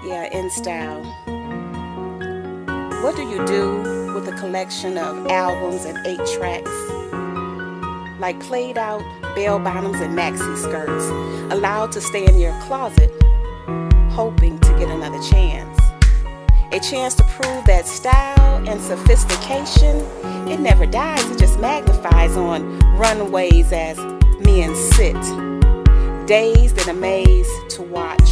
Yeah, in style. What do you do with a collection of albums and 8 tracks? Like played out bell bottoms and maxi skirts, allowed to stay in your closet, hoping to get another chance. A chance to prove that style and sophistication, it never dies, it just magnifies on runways as men sit, dazed and amazed to watch.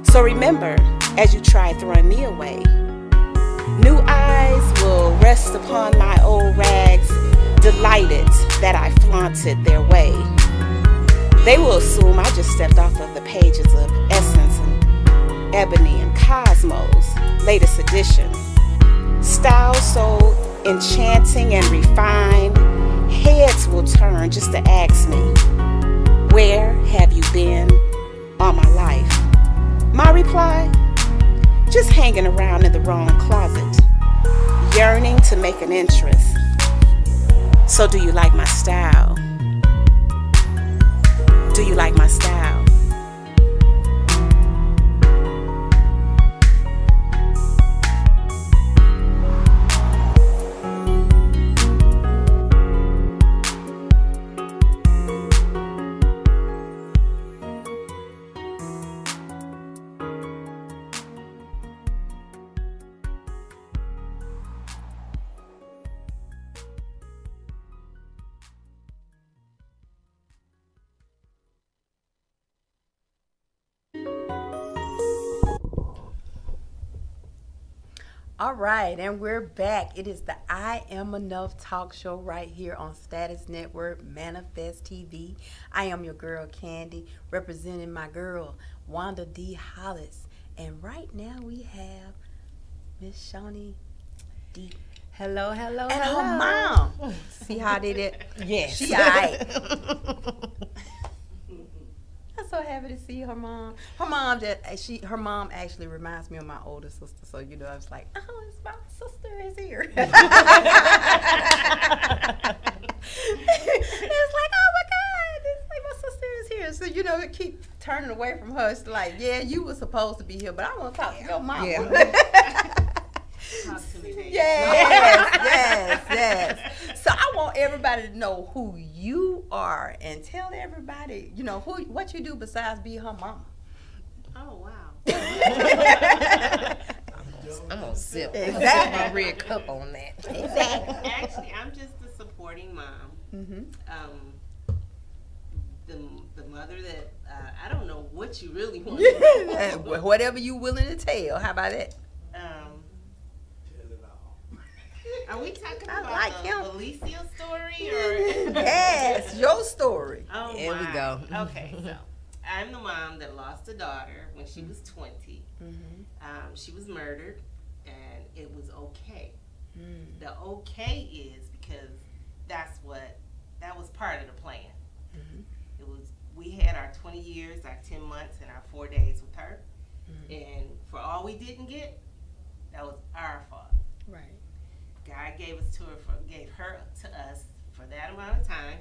So remember, as you try throwing me away, new eyes will rest upon my old rags, delighted that I flaunted their way. They will assume I just stepped off of the pages of Essence and Ebony and Cosmo's latest edition. Style so enchanting and refined, heads will turn just to ask me, where have you been all my life? My reply, just hanging around in the wrong closet, yearning to make an interest. So do you like my style? Do you like my style? All right, and we're back. It is the I Am Enough talk show right here on Status Network, Manifest TV. I am your girl, Candy, representing my girl, Wanda D. Hollis. And right now we have Miss Shawnee D. Hello, hello, And hello. her mom. See how I did it? Yes. She all right. I'm so happy to see her mom. Her mom actually reminds me of my older sister. So you know, I was like, oh, it's my sister is here. It's like, oh my God, it's like my sister is here. So you know, it keep turning away from her. It's like, yeah, you were supposed to be here, but I want to talk to your mom. Yeah. Yes. So I want everybody to know who you are and tell everybody, you know, what you do besides be her mama. Oh, wow. I'm gonna sip. Exactly. My red cup on that. Exactly. Actually, I'm just a supporting mom. Mm-hmm. The mother that, I don't know what you really want to know. Whatever you willing to tell. How about that? Are we talking I about like the him. Alicia story or? Yes, your story. Oh, Here we wow. go. Okay, so I'm the mom that lost a daughter when she was 20. Mm-hmm. She was murdered, and it was okay. Mm. The okay is because that was part of the plan. Mhm. We had our 20 years, our 10 months, and our 4 days with her, and for all we didn't get, that was our fault. Right. God gave her to us for that amount of time,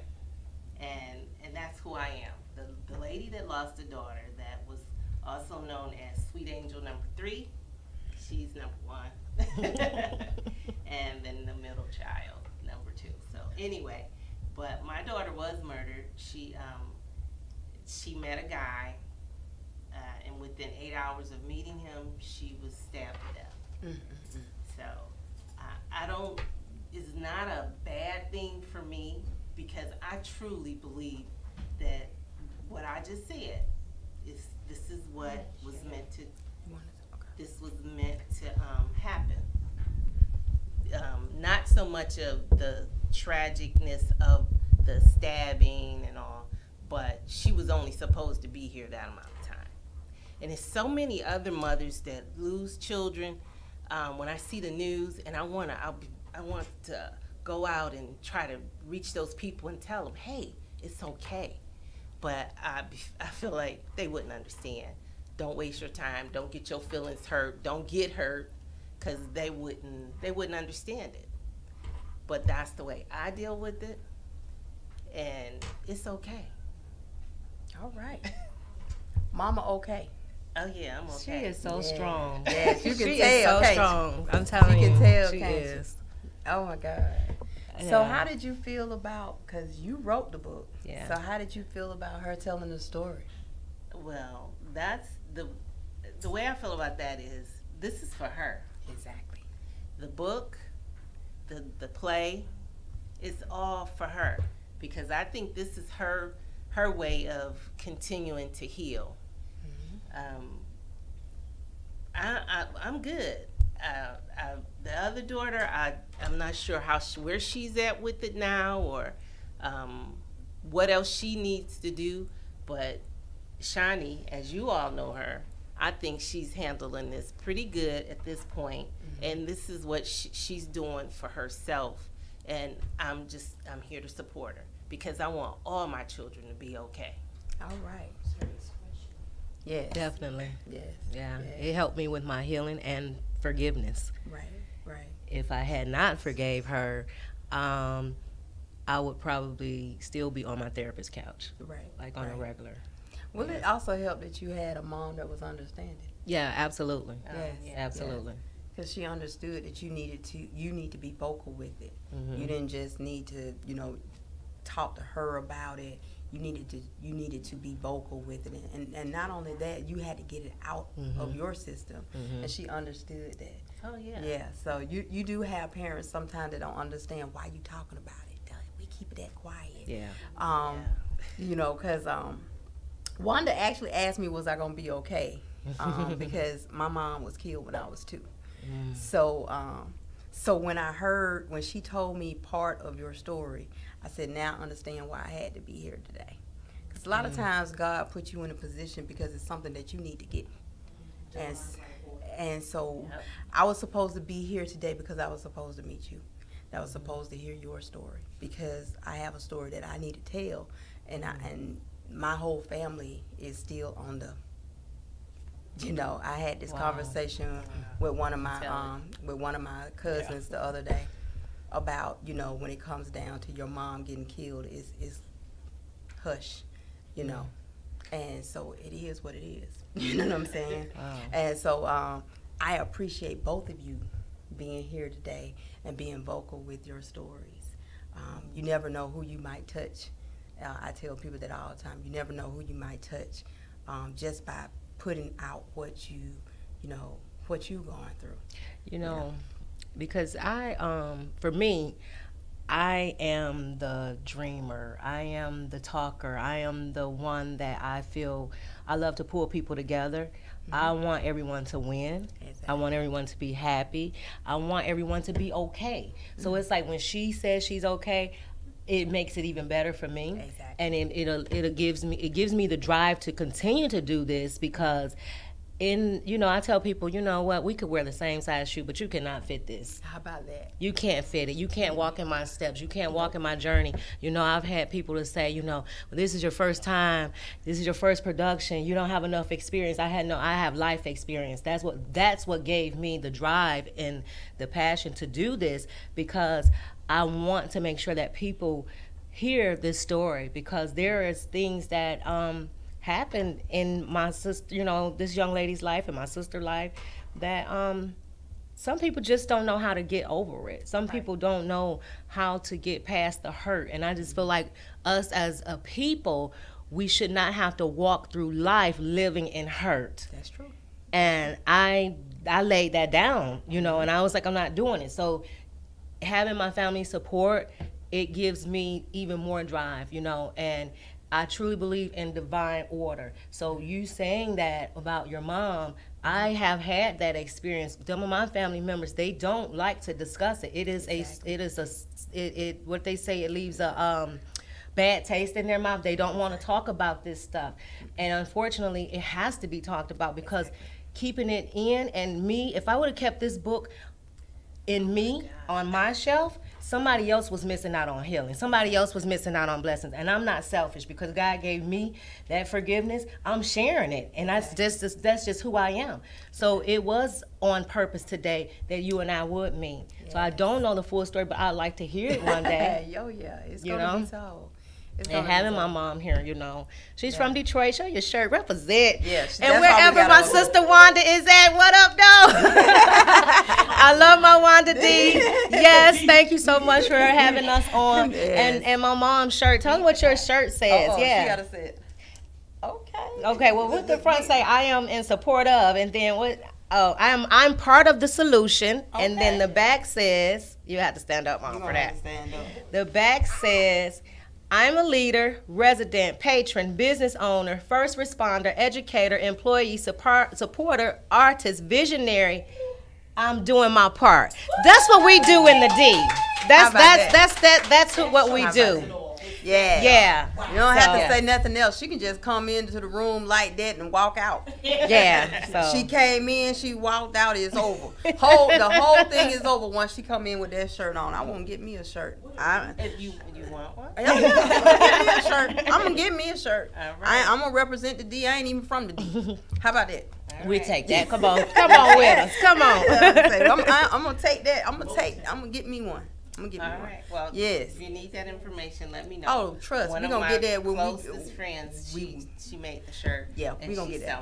and that's who I am. The lady that lost a daughter, that was also known as Sweet Angel number 3. She's number 1, and then the middle child, number 2. So anyway, but my daughter was murdered. She met a guy, and within 8 hours of meeting him, she was stabbed to death. Mm-hmm. So it's not a bad thing for me, because I truly believe that what I just said this is what was meant to, this was meant to happen. Not so much of the tragicness of the stabbing and all, but she was only supposed to be here that amount of time. And there's so many other mothers that lose children. When I see the news, and I want to go out and try to reach those people and tell them, hey, it's okay. But I feel like they wouldn't understand. Don't waste your time. Don't get your feelings hurt. Don't get hurt, because they wouldn't understand it. But that's the way I deal with it, and it's okay. All right. Mama okay. Oh yeah, I'm okay. She is so strong. Yes, you can She tell. is so can't you? strong. I'm telling You you. can tell, She can't you? is. Oh my God. So Yeah. how did you feel about, because you wrote the book, Yeah. so how did you feel about her telling the story? Well, that's the way I feel about that is, this is for her. Exactly. The book, the play, it's all for her, because I think this is her way of continuing to heal. I'm good. The other daughter, I'm not sure where she's at with it now, or what else she needs to do. But Shawnee, as you all know her, I think she's handling this pretty good at this point, and this is what she's doing for herself. And I'm here to support her, because I want all my children to be okay. All right. Yes. Definitely. Yes. Yeah. Yes. It helped me with my healing and forgiveness. Right. Right. If I had not forgave her, I would probably still be on my therapist's couch, Right. like on a regular. Well, it also helped that you had a mom that was understanding. Yeah, absolutely. Yes. Absolutely. Because she understood that you need to be vocal with it. Mhm. You didn't just need to, talk to her about it. You needed to be vocal with it, and not only that, you had to get it out of your system, and she understood that. Oh yeah. Yeah. So you do have parents sometimes that don't understand why you talking about it. We keep it that quiet. Yeah. Because Wanda actually asked me, was I gonna be okay? Because my mom was killed when I was 2. So when she told me part of your story, I said, now I understand why I had to be here today. Because a lot of times God puts you in a position because it's something that you need to get. And so I was supposed to be here today because I was supposed to meet you. I was supposed to hear your story because I have a story that I need to tell, and my whole family is still on the. You know, I had this conversation with one of my cousins the other day about, you know, when it comes down to your mom getting killed, is hush, you know, and so it is what it is. You know what I'm saying? And so I appreciate both of you being here today and being vocal with your stories. You never know who you might touch. I tell people that all the time. You never know who you might touch just by putting out what you going through. You know, because for me, I am the dreamer. I am the talker. I am the one that I feel I love to pull people together. I want everyone to win. Exactly. I want everyone to be happy. I want everyone to be okay. So it's like when she says she's okay, it makes it even better for me. Exactly. And it gives me the drive to continue to do this because I tell people, you know what, we could wear the same size shoe, but you cannot fit this. How about that? You can't fit it. You can't walk in my steps. You can't walk in my journey. You know, I've had people to say, you know, well, this is your first time. This is your first production. You don't have enough experience. I have life experience. That's what gave me the drive and the passion to do this because I want to make sure that people hear this story because there is things that happened in my sister, you know, this young lady's life and my sister's life that some people just don't know how to get over it. Some people don't know how to get past the hurt. And I just feel like us as a people, we should not have to walk through life living in hurt. That's true. And I laid that down, you know, and I was like, I'm not doing it. So having my family support, it gives me even more drive, you know, and I truly believe in divine order. So you saying that about your mom, I have had that experience. Some of my family members, they don't like to discuss it. What they say, it leaves a bad taste in their mouth. They don't want to talk about this stuff. And unfortunately, it has to be talked about because keeping it in, and me, if I would have kept this book in me on my shelf, somebody else was missing out on healing. Somebody else was missing out on blessings. And I'm not selfish because God gave me that forgiveness. I'm sharing it. And that's just who I am. So it was on purpose today that you and I would meet. Yes. So I don't know the full story, but I'd like to hear it one day. It's going to be told. And having my mom here, you know, she's from Detroit. Show your shirt, represent. Yes. And wherever my sister Wanda is at, what up, though? I love my Wanda D. Yes, thank you so much for having us on. Yes. And my mom's shirt. Tell me what your shirt says. She gotta say it. Okay. Okay. Well, what the front say? I am in support of, and then what? Oh, I'm part of the solution. Okay. And then the back says, you have to stand up, Mom, for that. Stand up. The back says, I'm a leader, resident, patron, business owner, first responder, educator, employee, supporter, artist, visionary. I'm doing my part. That's what we do in the D. That's what we do. Yeah. You don't have to say nothing else. She can just come into the room like that and walk out. Yeah. So she came in, she walked out, it's over. The whole thing is over once she come in with that shirt on. I won't get me a shirt. If you want one? I'm gonna get me a shirt. All right. I'm gonna represent the D. I ain't even from the D. How about that? We take that. Come on with us. Come on. I'm gonna take that. I'm gonna get me one. I'm gonna get me one. All right. Well, yes. If you need that information, let me know. Oh, trust. One we of gonna my get that when closest friends. She made the shirt. Yeah, we gonna get that.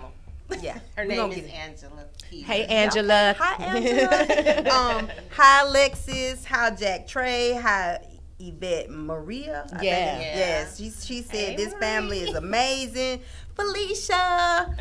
Yeah. Her name is Angela. Hey, Angela. Hi, Angela. Hi, Alexis. Hi, Jack Trey. Hi, Yvette Maria. Yes. She said this family is amazing. Felicia.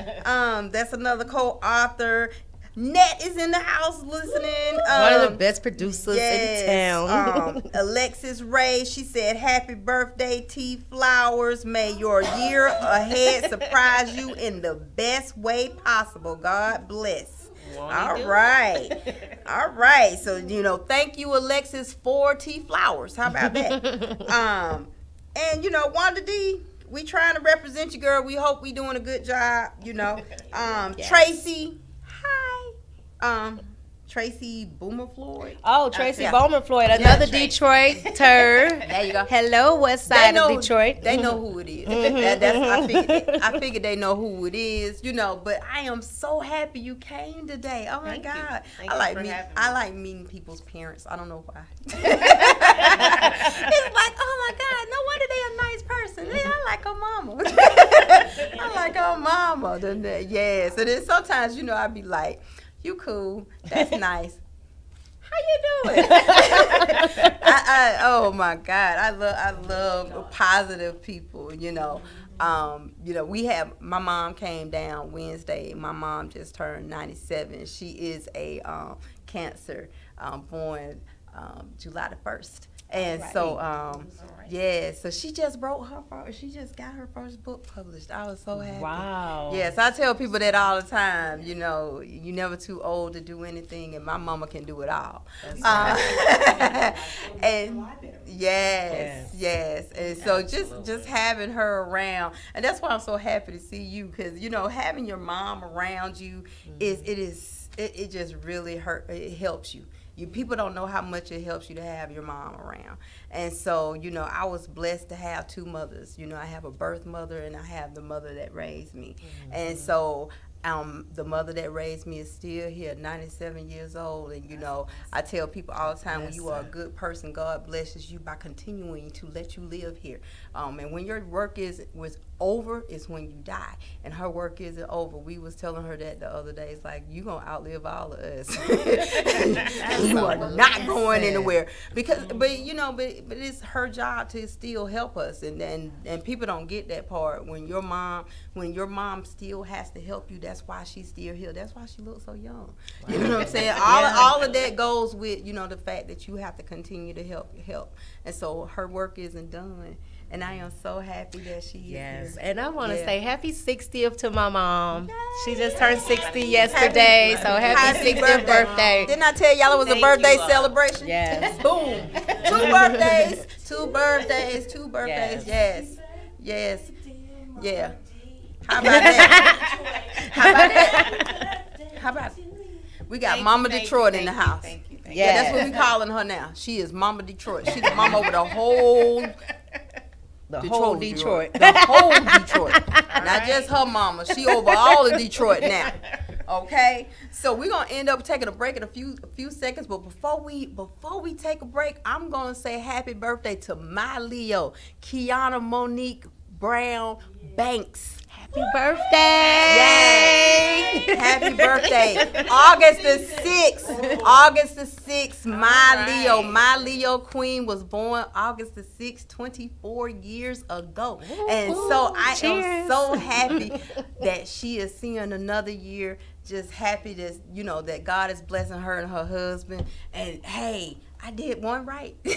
That's another co-author. Net is in the house listening. One of the best producers in town. Alexis Ray, she said, happy birthday, T Flowers. May your year ahead surprise you in the best way possible. God bless. All right. So, thank you, Alexis, for T Flowers. How about that? And, Wanda D, we trying to represent you, girl. We hope we doing a good job, you know. Yes. Tracy, hi. Tracy Boomer Floyd. Oh, Tracy Yeah. Bowman Floyd, another Tracy. Detroiter. There you go. Hello, west side of Detroit. They know who it is. I figured they know who it is, you know. But I am so happy you came today. Oh my Thank you. God, Thank you for having me. I like meeting people's parents. I don't know why. It's like, oh my God, no wonder they a nice person. Yeah, I like her mama. I like her mama. Yes, and then sometimes, you know, I be like, you cool, that's nice. How you doing? Oh my God, I love positive people. You know, my mom came down Wednesday. My mom just turned 97. She is a Cancer, born July the 1st. And so, yeah, so she just she just got her first book published. I was so happy. Wow. Yes, I tell people that all the time, you know, you're never too old to do anything, and my mama can do it all. And yes. And so just having her around, and that's why I'm so happy to see you, because, you know, having your mom around you it just really helps you. People don't know how much it helps you to have your mom around. And so, you know, I was blessed to have two mothers. You know, I have a birth mother and I have the mother that raised me. And so the mother that raised me is still here, 97 years old. And, you know, I tell people all the time, when you are a good person, God blesses you by continuing to let you live here. And when your work was over is when you die, and her work isn't over. We was telling her that the other day. It's like, you gonna outlive all of us. You are not going anywhere, but it's her job to still help us, and people don't get that part. When your mom still has to help you, that's why she's still here. That's why she looks so young. You know what I'm saying? All of that goes with, you know, the fact that you have to continue to help, and so her work isn't done. And I am so happy that she is here. And I want to say happy 60th to my mom. Yay. She just turned 60 yesterday, so happy 60th birthday. Didn't I tell y'all it was a birthday celebration? Yes. Boom. Two birthdays. Yes. Yeah. How about that? We got Mama Detroit in the house. Thank you. Yeah, that's what we calling her now. She is Mama Detroit. She's the mama over the whole Detroit. The whole Detroit. Not just her mama. She over all of Detroit now. Okay? So we're gonna end up taking a break in a few seconds, but before we take a break, I'm gonna say happy birthday to my Leo, Kiana Monique Brown Banks. Happy birthday! Yay! Happy birthday. August the 6th, my Leo queen was born August the 6th, 24 years ago. And so I am so happy that she is seeing another year. Just happy that, you know, that God is blessing her and her husband. And hey, I did one right. So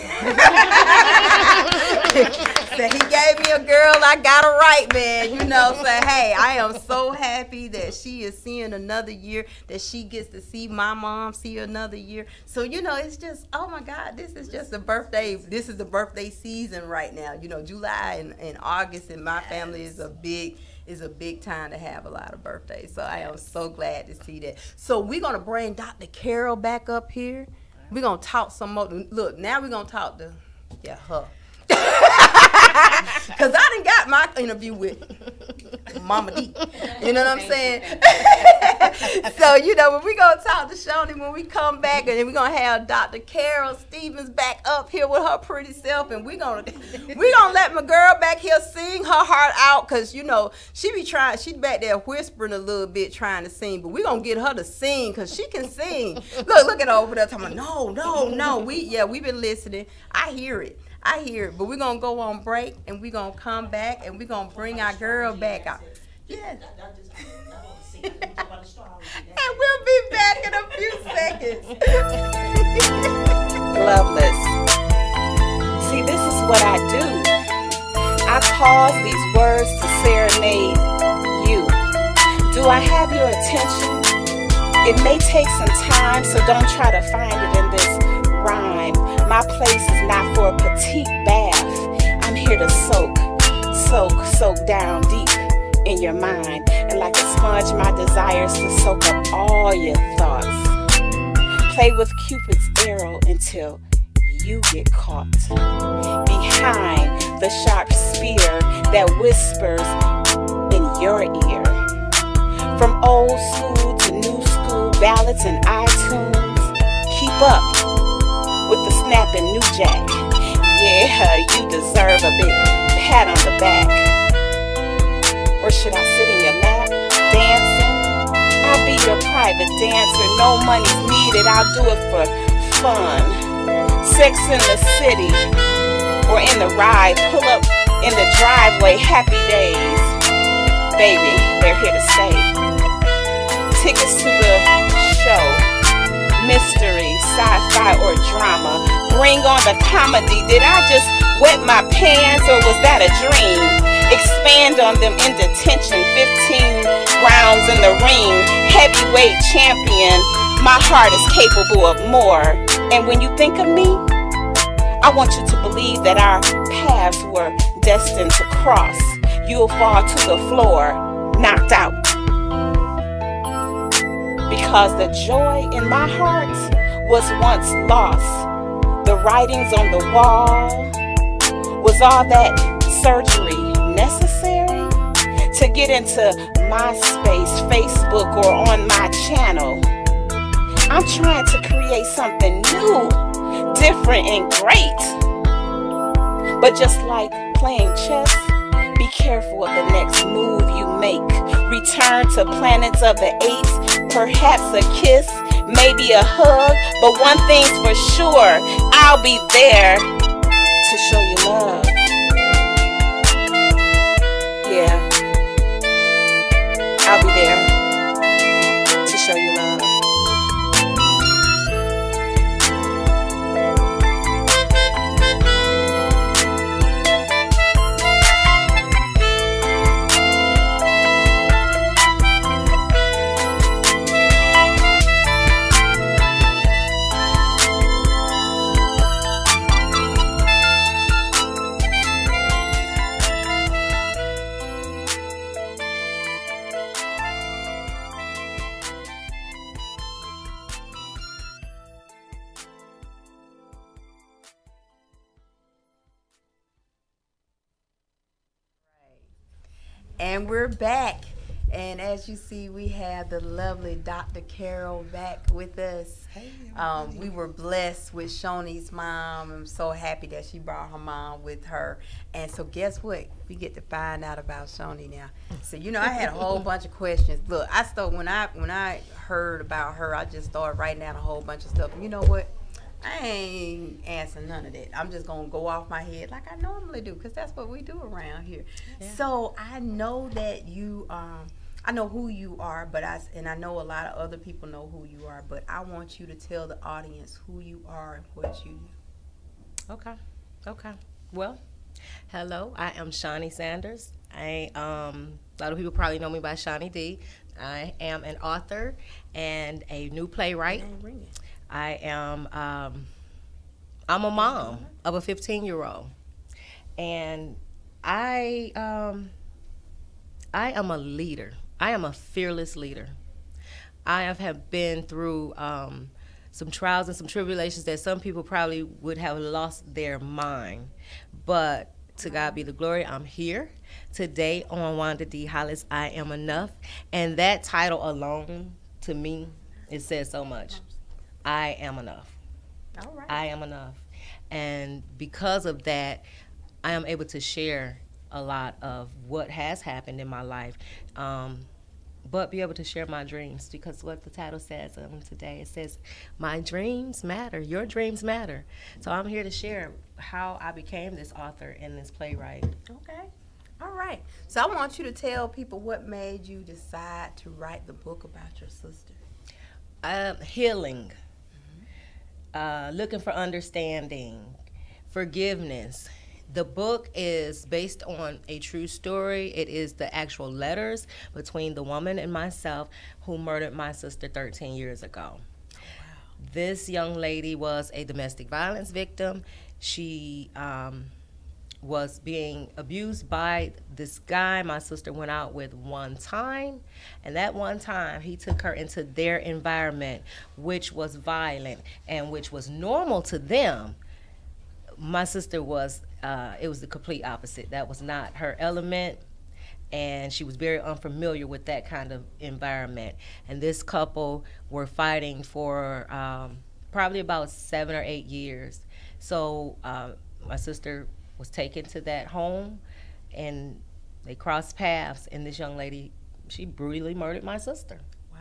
he gave me a girl, I got her right, man. You know, so hey, I am so happy that she is seeing another year, that she gets to see my mom see another year. So, you know, it's just, oh my God, this is just the birthday season right now. You know, July and August in my family is a big time to have a lot of birthdays. So I am so glad to see that. So we're going to bring Dr. Carol back up here. We're going to talk some more. Look, now we're going to talk to, her. Because I done got my interview with Mama D. You know what I'm saying? So, you know, when we going to talk to Shawnee when we come back, and then we're going to have Dr. Carol Stevens back up here with her pretty self, and we're going to let my girl back here sing her heart out, because, you know, she back there whispering a little bit trying to sing, but we're going to get her to sing, because she can sing. Look at her over there talking about, no. We've been listening. I hear it, but we're going to go on break, and we're going to come back, and we're going to bring our girl back out. Yeah. And we'll be back in a few seconds. Loveless. See, this is what I do. I pause these words to serenade you. Do I have your attention? It may take some time, so don't try to find it in this rhyme. My place is not for a petite bath. I'm here to soak soak down deep in your mind. And like a sponge, my desires to soak up all your thoughts. Play with Cupid's arrow until you get caught behind the sharp spear that whispers in your ear. From old school to new school ballads and iTunes, keep up with the snapping new jack. Yeah, you deserve a big pat on the back. Or should I sit in your lap, dancing? I'll be your private dancer. No money's needed, I'll do it for fun. Sex in the city or in the ride. Pull up in the driveway, happy days. Baby, they're here to stay. Tickets to the show, mystery, sci-fi, or drama. Bring on the comedy. Did I just wet my pants or was that a dream? Expand on them in detention. 15 rounds in the ring. Heavyweight champion. My heart is capable of more. And when you think of me, I want you to believe that our paths were destined to cross. You'll fall to the floor, knocked out. Because the joy in my heart was once lost. The writings on the wall. Was all that surgery necessary to get into MySpace, Facebook, or on my channel? I'm trying to create something new, different, and great. But just like playing chess, be careful of the next move you make. Return to planets of the apes, perhaps a kiss, maybe a hug. But one thing's for sure, I'll be there to show you love. Yeah, I'll be there to show you love. And we're back. And as you see, we have the lovely Dr. Carol back with us. Hey, we were blessed with Shawnee's mom. I'm so happy that she brought her mom with her. And so guess what? We get to find out about Shawnee now. So, you know, I had a whole bunch of questions. Look, when I heard about her, I just started writing down a whole bunch of stuff. And you know what? I ain't answering none of that. I'm just going to go off my head like I normally do, because that's what we do around here. Yeah. So I know that you, I know who you are, and I know a lot of other people know who you are, but I want you to tell the audience who you are and what you do. Okay. Well, hello, I am Shawnee Sanders. A lot of people probably know me by Shawnee D. I am an author and a new playwright. I am, I'm a mom of a 15-year-old, and I am a leader. I am a fearless leader. I have been through some trials and some tribulations that some people probably would have lost their mind, but to God be the glory, I'm here today on Wanda D. Hollis' I Am Enough, and that title alone, to me, it says so much. I am enough. All right. I am enough. And because of that, I am able to share a lot of what has happened in my life, but be able to share my dreams, because what the title says today, it says, my dreams matter, your dreams matter. So I'm here to share how I became this author and this playwright. Okay. All right. So I want you to tell people what made you decide to write the book about your sister. Healing. Looking for understanding, forgiveness. The book is based on a true story. It is the actual letters between the woman and myself who murdered my sister 13 years ago. Oh, wow. This young lady was a domestic violence victim. She was being abused by this guy my sister went out with one time, and that one time he took her into their environment, which was violent and which was normal to them. My sister was, it was the complete opposite. That was not her element, and she was very unfamiliar with that kind of environment. And this couple were fighting for probably about 7 or 8 years. So my sister was taken to that home, and they crossed paths, and this young lady, she brutally murdered my sister. Wow.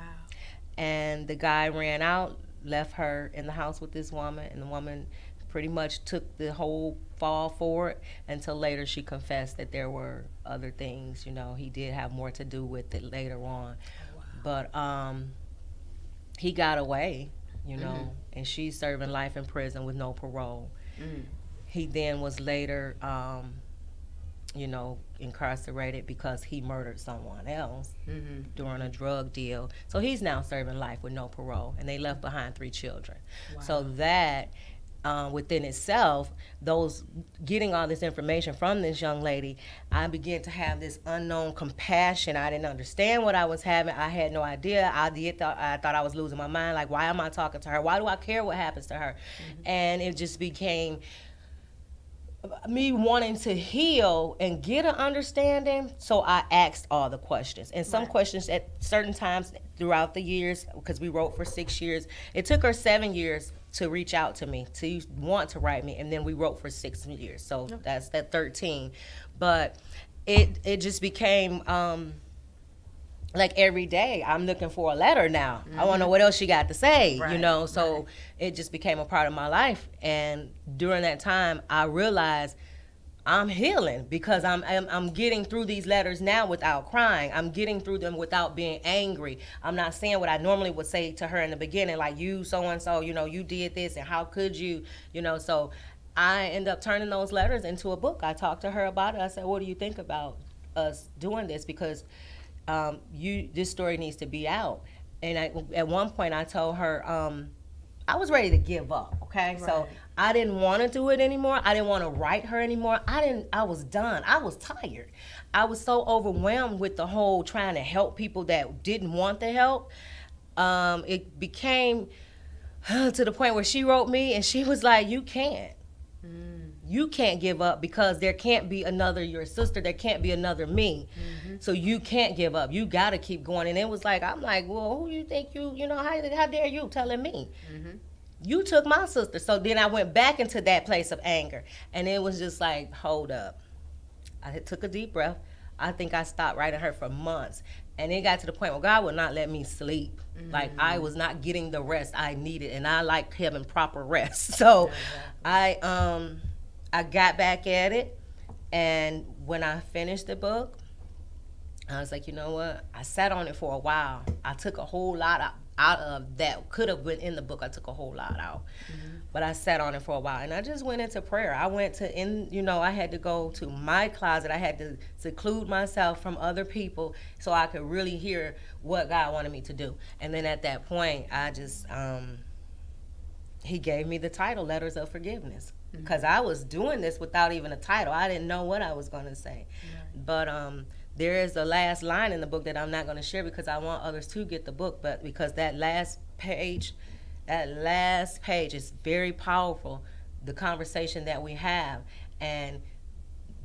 And the guy ran out, left her in the house with this woman, and the woman pretty much took the whole fall for it until later she confessed that there were other things, you know, he did have more to do with it later on. Oh, wow. But he got away, you know, and she's serving life in prison with no parole. He then was later, you know, incarcerated because he murdered someone else during a drug deal. So he's now serving life with no parole, and they left behind 3 children. Wow. So that, within itself, those getting all this information from this young lady, I began to have this unknown compassion. I didn't understand what I was having. I had no idea. I thought I was losing my mind. Like, why am I talking to her? Why do I care what happens to her? And it just became me wanting to heal and get an understanding, so I asked all the questions. And some questions at certain times throughout the years, because we wrote for 6 years, it took her 7 years to reach out to me, to want to write me, and then we wrote for 6 years, so that's that 13. But it just became like every day I'm looking for a letter now. I want to know what else she got to say, you know, so it just became a part of my life. And during that time, I realized I'm healing because I'm getting through these letters now without crying. I'm getting through them without being angry. I'm not saying what I normally would say to her in the beginning, like, you so-and-so, you know, you did this, and how could you, you know. So I end up turning those letters into a book. I talked to her about it. I said, what do you think about us doing this? Because this story needs to be out. And at one point I told her, I was ready to give up, okay? Right. So I didn't want to do it anymore. I didn't want to write her anymore. I was done. I was tired. I was so overwhelmed with the whole trying to help people that didn't want the help. It became to the point where she wrote me and she was like, you can't. You can't give up because there can't be another your sister. There can't be another me. So you can't give up. You got to keep going. And it was like, I'm like, well, who you think you know, how dare you telling me? You took my sister. So then I went back into that place of anger. And it was just like, hold up. I took a deep breath. I think I stopped writing her for months. And it got to the point where God would not let me sleep. Like, I was not getting the rest I needed. And I like having proper rest. So I got back at it, and when I finished the book, I was like, you know what? I sat on it for a while. I took a whole lot out of that could have been in the book. I took a whole lot out, but I sat on it for a while, and I just went into prayer. I went to, I had to go to my closet. I had to seclude myself from other people so I could really hear what God wanted me to do. And then at that point, I just, he gave me the title, Letters of Forgiveness. Because I was doing this without even a title. I didn't know what I was going to say. But there is a last line in the book that I'm not going to share because I want others to get the book. But because that last page is very powerful, the conversation that we have. And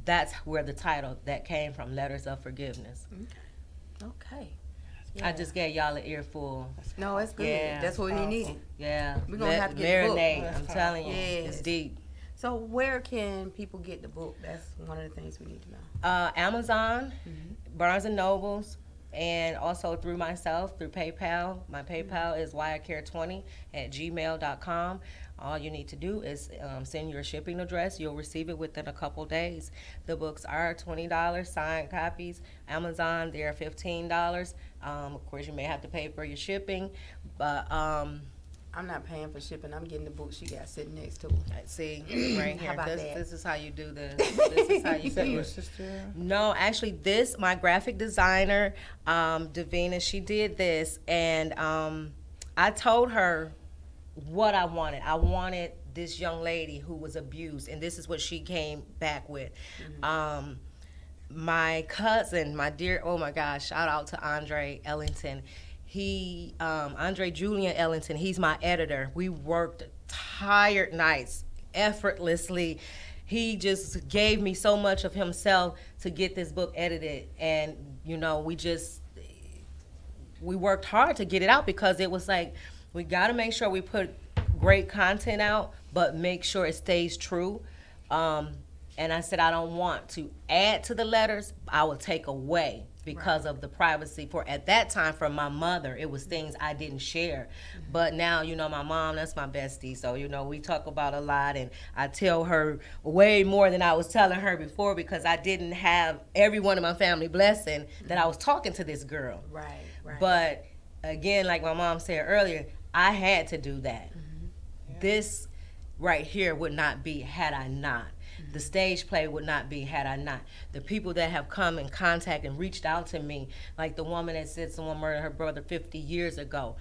that's where the title that came from, Letters of Forgiveness. Okay. Yeah. I just gave y'all an earful. No, it's good. Yeah. That's what we need. Yeah. We're going to have to get the book. Marinate. I'm telling you. It's deep. So where can people get the book? That's one of the things we need to know. Amazon, Barnes & Nobles, and also through myself, through PayPal. My PayPal is wirecare20@gmail.com. All you need to do is send your shipping address. You'll receive it within a couple days. The books are $20, signed copies. Amazon, they're $15. Of course, you may have to pay for your shipping, but I'm not paying for shipping. I'm getting the book she got sitting next to her. See, right here. How about that? This is how you do this. This is how you do your it. sister? No, actually, my graphic designer, Davina, she did this, and I told her what I wanted. I wanted this young lady who was abused, and this is what she came back with. My cousin, my dear, oh my gosh, shout out to Andre Ellington. Andre Julian Ellington, he's my editor. We worked tired nights, effortlessly. He just gave me so much of himself to get this book edited. And, you know, we worked hard to get it out, because it was like, we got to make sure we put great content out, but make sure it stays true. And I said, I don't want to add to the letters. I will take away, because of the privacy at that time, from my mother. It was things I didn't share. But now, you know, my mom, that's my bestie. So, you know, we talk about a lot, and I tell her way more than I was telling her before, because I didn't have everyone in my family blessing that I was talking to this girl. Right. But again, like my mom said earlier, I had to do that. This right here would not be had I not. The stage play would not be had I not. The people that have come in contact and reached out to me, like the woman that said someone murdered her brother 50 years ago,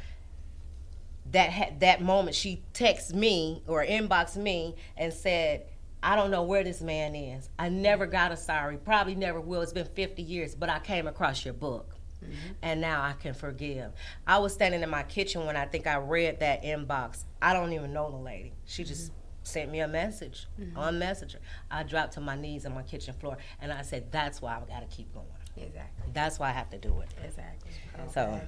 that moment she texted me or inboxed me and said, I don't know where this man is. I never got a sorry, probably never will. It's been 50 years, but I came across your book. And now I can forgive. I was standing in my kitchen when I think I read that inbox. I don't even know the lady. She just sent me a message on Messenger. I dropped to my knees on my kitchen floor, and I said, that's why I got to keep going. Exactly. That's why I have to do it. Exactly. So.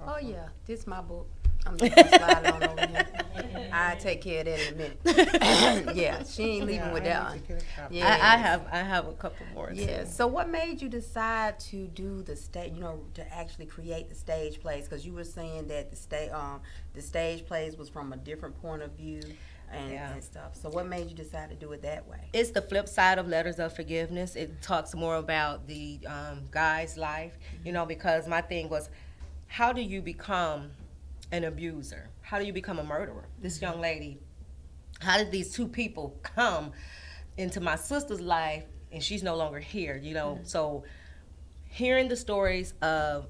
Oh yeah, this is my book. I'm just gonna slide on over here. I'll take care of that in a minute. Yeah, she ain't leaving with that one. Yeah, I have a couple more. Yeah. So what made you decide to do the stage? You know, to actually create the stage plays? Because you were saying that the stage plays was from a different point of view. And stuff. So what made you decide to do it that way? It's the flip side of Letters of Forgiveness. It talks more about the guy's life, you know, because my thing was, how do you become an abuser? How do you become a murderer? This young lady, how did these two people come into my sister's life, and she's no longer here, you know? So hearing the stories of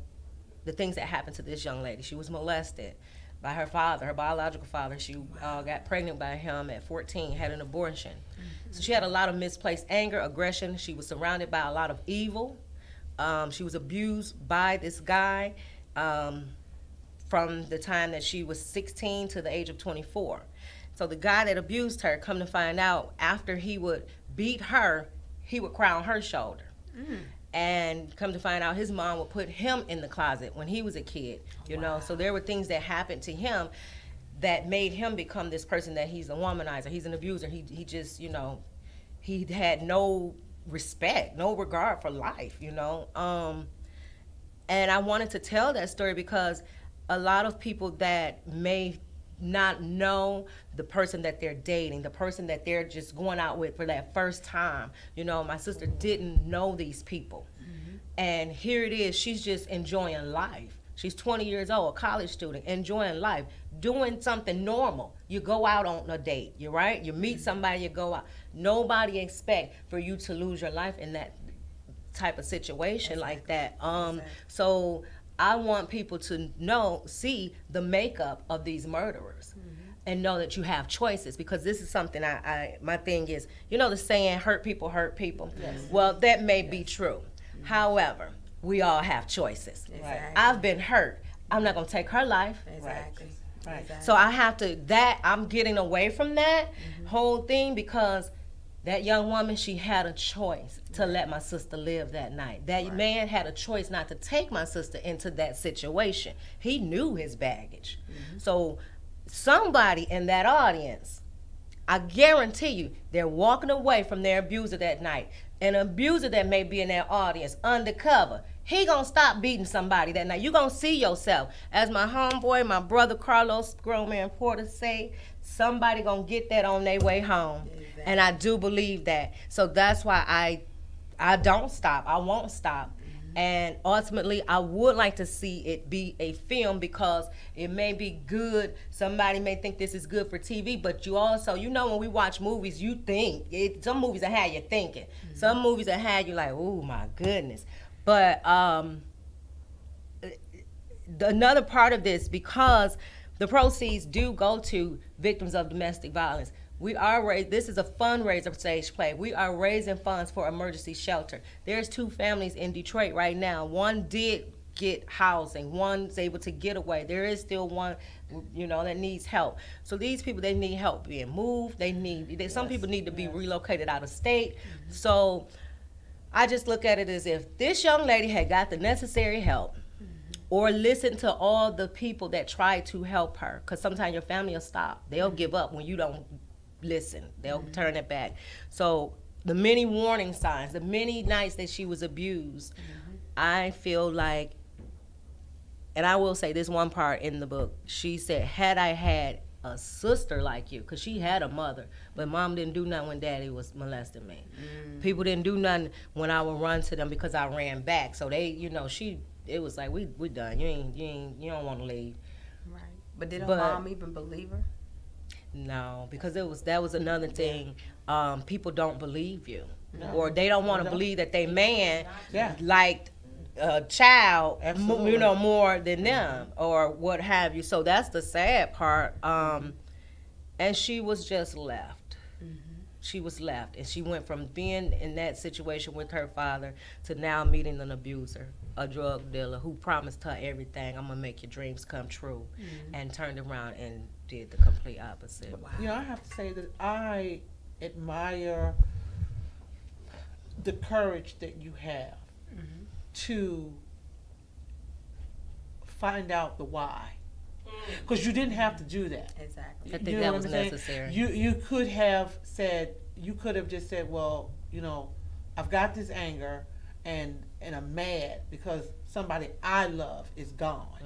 the things that happened to this young lady, she was molested by her father, her biological father. She got pregnant by him at 14, had an abortion. So she had a lot of misplaced anger, aggression. She was surrounded by a lot of evil. She was abused by this guy from the time that she was 16 to the age of 24. So the guy that abused her, come to find out, after he would beat her, he would cry on her shoulder. And come to find out, his mom would put him in the closet when he was a kid, you know. So there were things that happened to him that made him become this person that he's a womanizer, he's an abuser. He just, you know, he had no respect, no regard for life, you know. And I wanted to tell that story because a lot of people that may not know the person that they're dating, the person that they're just going out with for that first time. You know, my sister didn't know these people. And here it is, she's just enjoying life. She's 20 years old, a college student, enjoying life, doing something normal. You go out on a date, you're right? You meet somebody, you go out. Nobody expect for you to lose your life in that type of situation like that. So I want people to see the makeup of these murderers and know that you have choices, because this is something my thing is, you know the saying, hurt people hurt people? Yes. Well, that may be true. However, we all have choices. Exactly. I've been hurt. I'm not gonna take her life. Exactly. Right. So I have to, I'm getting away from that whole thing, because that young woman, she had a choice to let my sister live that night. That man had a choice not to take my sister into that situation. He knew his baggage. So somebody in that audience, I guarantee you, they're walking away from their abuser that night. An abuser that may be in that audience, undercover, he gonna stop beating somebody that night. You gonna see yourself. As my homeboy, my brother Carlos Grown-Man Porter say, somebody gonna get that on their way home. Exactly. And I do believe that. So that's why I don't stop. I won't stop. And ultimately, I would like to see it be a film, because it may be good. Somebody may think this is good for TV, but you also, you know, when we watch movies, you think. Some movies that have you thinking. Some movies that have you like, oh my goodness. But another part of this, because the proceeds do go to victims of domestic violence. We are this is a fundraiser stage play. We are raising funds for emergency shelter. There's 2 families in Detroit right now. One did get housing. One's able to get away. There is still one, that needs help. So these people, they need help being moved. Some people need to be relocated out of state. Mm-hmm. So I just look at it as if this young lady had got the necessary help, or listen to all the people that try to help her, because sometimes your family will stop. They'll give up when you don't listen. They'll turn it back. So the many warning signs, the many nights that she was abused, I feel like, and I will say this one part in the book, she said, had I had a sister like you, because she had a mother, but mom didn't do nothing when daddy was molesting me. People didn't do nothing when I would run to them because I ran back. So they, it was like, we done. You don't want to leave. Right. But did her mom even believe her? No, because that was another thing. People don't believe you, or they don't want to believe that they man liked a child, more than them, or what have you. So that's the sad part. And she was just left. She was left, and she went from being in that situation with her father to now meeting an abuser, a drug dealer who promised her everything. I'm gonna make your dreams come true, and turned around and did the complete opposite. Wow. I have to say that I admire the courage that you have to find out the why, because you didn't have to do that. Exactly. I think that was necessary. You could have just said, well, I've got this anger and I'm mad because somebody I love is gone.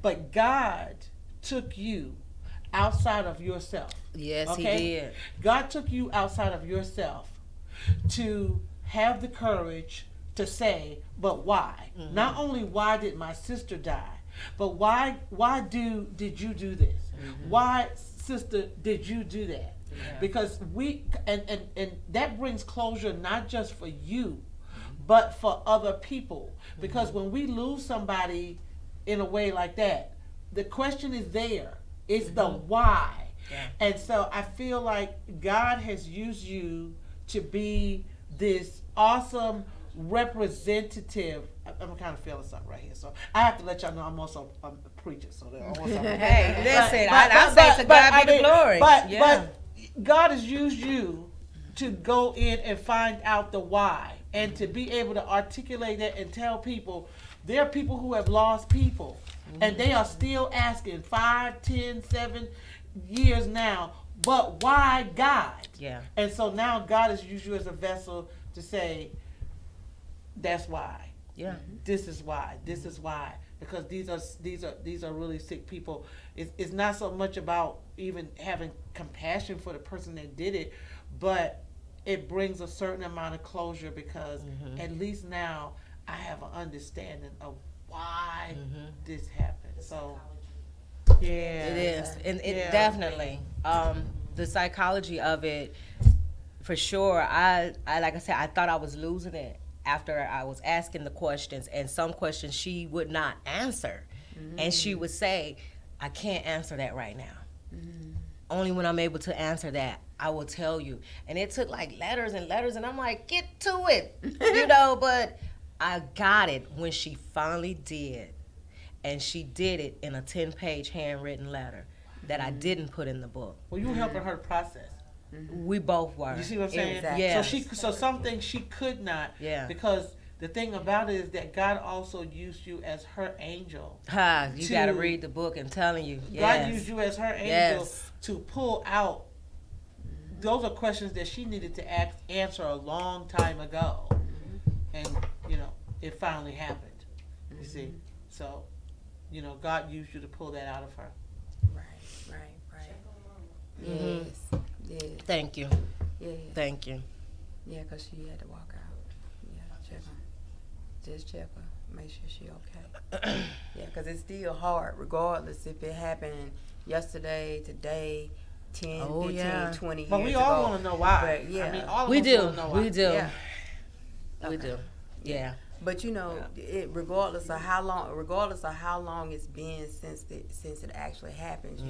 But God took you outside of yourself. Yes, He did. God took you outside of yourself to have the courage to say, but why? Not only why did my sister die, but why did you do this? Why, sister, did you do that? Because and that brings closure not just for you, but for other people. Because when we lose somebody in a way like that, the question is there. It's the why. And so I feel like God has used you to be this awesome representative. I'm kind of feeling something right here, so I have to let y'all know I'm also a preacher. So hey, listen, I say to God be the glory. But God has used you to go in and find out the why, and to be able to articulate that and tell people. There are people who have lost people, and they are still asking 5, 10, 7 years now, but why God? Yeah. And so now God has used you as a vessel to say, that's why. Yeah. This is why. This is why. Because these are really sick people. It's not so much about even having compassion for the person that did it, but it brings a certain amount of closure, because at least now I have an understanding of why this happened. So it is, and it definitely the psychology of it, for sure. I like I said, I thought I was losing it after I was asking the questions, and some questions she would not answer, and she would say, I can't answer that right now. Only when I'm able to answer that, I will tell you. And it took like letters and letters, and I'm like, get to it, but I got it when she finally did. And she did it in a 10-page handwritten letter that I didn't put in the book. Well, you were helping her process. We both were. You see what I'm saying? Exactly. Yeah. So some things she could not. Yeah. Because the thing about it is that God also used you as her angel. You got to read the book. I'm telling you. God used you as her angel Yes. to pull out. Those are questions that she needed to answer a long time ago. And, it finally happened. You see? So, God used you to pull that out of her. Right. Yes. Thank you. Yeah. Thank you. Yeah, because she had to walk out. Yeah, check her. Just check her. Make sure she okay. Yeah, because it's still hard, regardless if it happened yesterday, today, 10, 15, 20 years ago. But we all want to know why. But, yeah. I mean, all of We us do. want to know why. We do. Yeah. We do. Yeah. But you know, regardless of how long it's been since it actually happened,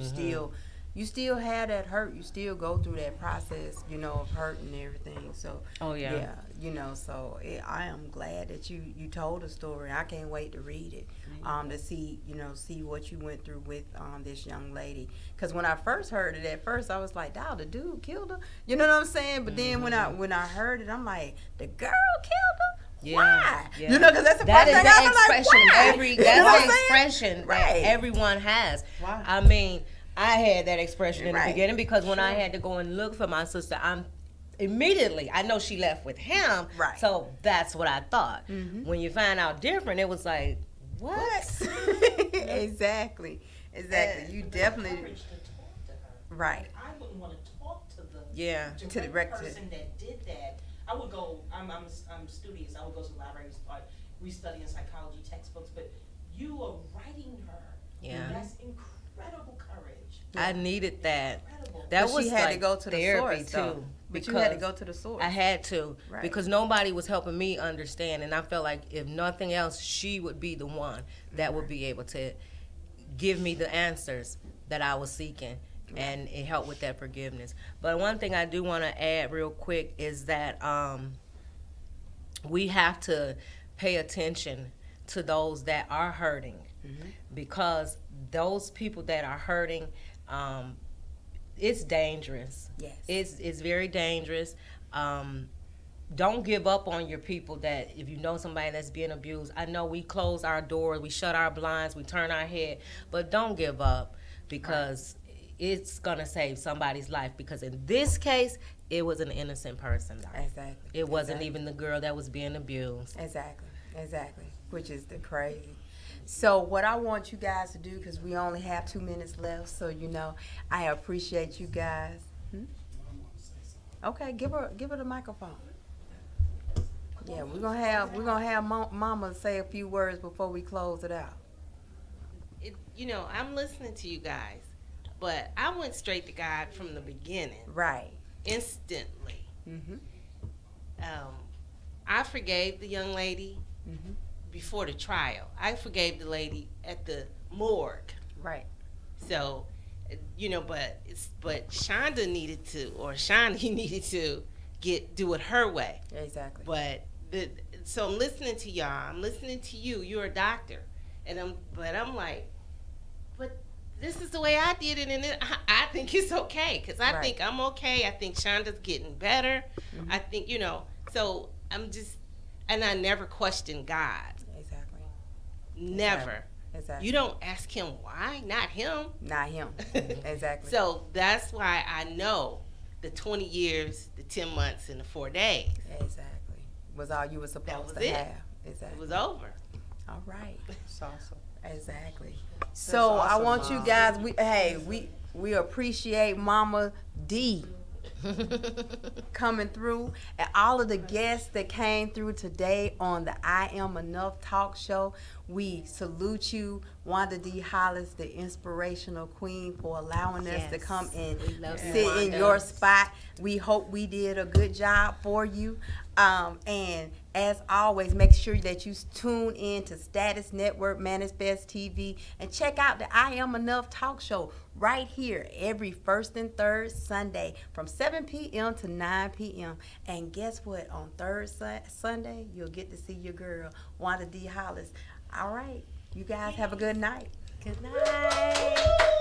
you still have that hurt. You still go through that process, you know, of hurt and everything. So, yeah, you know, so I am glad that you told the story. I can't wait to read it, to see what you went through with this young lady. Because when I first heard it, at first I was like, "Dawg, the dude killed her." You know what I'm saying? But then when I heard it, I'm like, "The girl killed her." Yeah, why? yeah. You know, because that's the that first is thing I the was like, expression. why? That's the expression Right. that everyone has. Why? I mean, I had that expression in the Right. beginning because when I had to go and look for my sister, I know she left with him. Right. So that's what I thought. When you find out different, it was like, what? Exactly. You definitely right. I wouldn't want to talk to the To the person that did that. I would go. I'm studious. I would go to the library and start restudying psychology textbooks. But you are writing her. Yeah. That's incredible courage. I needed that. Incredible. That But was she had like to go to the therapy source, though. too. But you had to go to the source. I had to Right. because nobody was helping me understand, and I felt like if nothing else, she would be the one that would be able to give me the answers that I was seeking, and it helped with that forgiveness. But one thing I do want to add real quick is that we have to pay attention to those that are hurting, because those people that are hurting, it's dangerous. Yes. It's very dangerous. Don't give up on your people. That if you know somebody that's being abused, I know we close our doors, we shut our blinds, we turn our head, but don't give up, because it's gonna save somebody's life. Because in this case, it was an innocent person. Exactly. It wasn't even the girl that was being abused. Exactly. Which is the crazy. So what I want you guys to do, because we only have 2 minutes left, so you know, I appreciate you guys. Okay, give her the microphone. Yeah, we're gonna have Mama say a few words before we close it out. I'm listening to you guys, but I went straight to God from the beginning. Right. Instantly. I forgave the young lady before the trial. I forgave the lady at the morgue. Right. So, but Shonda needed to, or Shani needed to do it her way. Exactly. But so I'm listening to y'all. I'm listening to you. You're a doctor, and I'm like, but this is the way I did it, and I think it's okay, because I think I'm okay. I think Shonda's getting better. I think So I'm just, and I never questioned God. Exactly. Never. Exactly. You don't ask him why, not him. Not him. Exactly. So that's why I know the 20 years, the 10 months, and the 4 days. Exactly. Was all you were supposed to have. Exactly. It was over. All right. It's awesome. Exactly. So I want you guys. We appreciate Mama D coming through, and all of the guests that came through today on the I Am Enough talk show. We salute you, Wanda D. Hollis, the inspirational queen, for allowing us to come and sit in your spot. We hope we did a good job for you. And as always, make sure that you tune in to Status Network, Manifest TV, and check out the I Am Enough talk show right here every first and third Sunday from 7 p.m. to 9 p.m. And guess what? On third Sunday, you'll get to see your girl, Wanda D. Hollis. All right. You guys have a good night. Good night.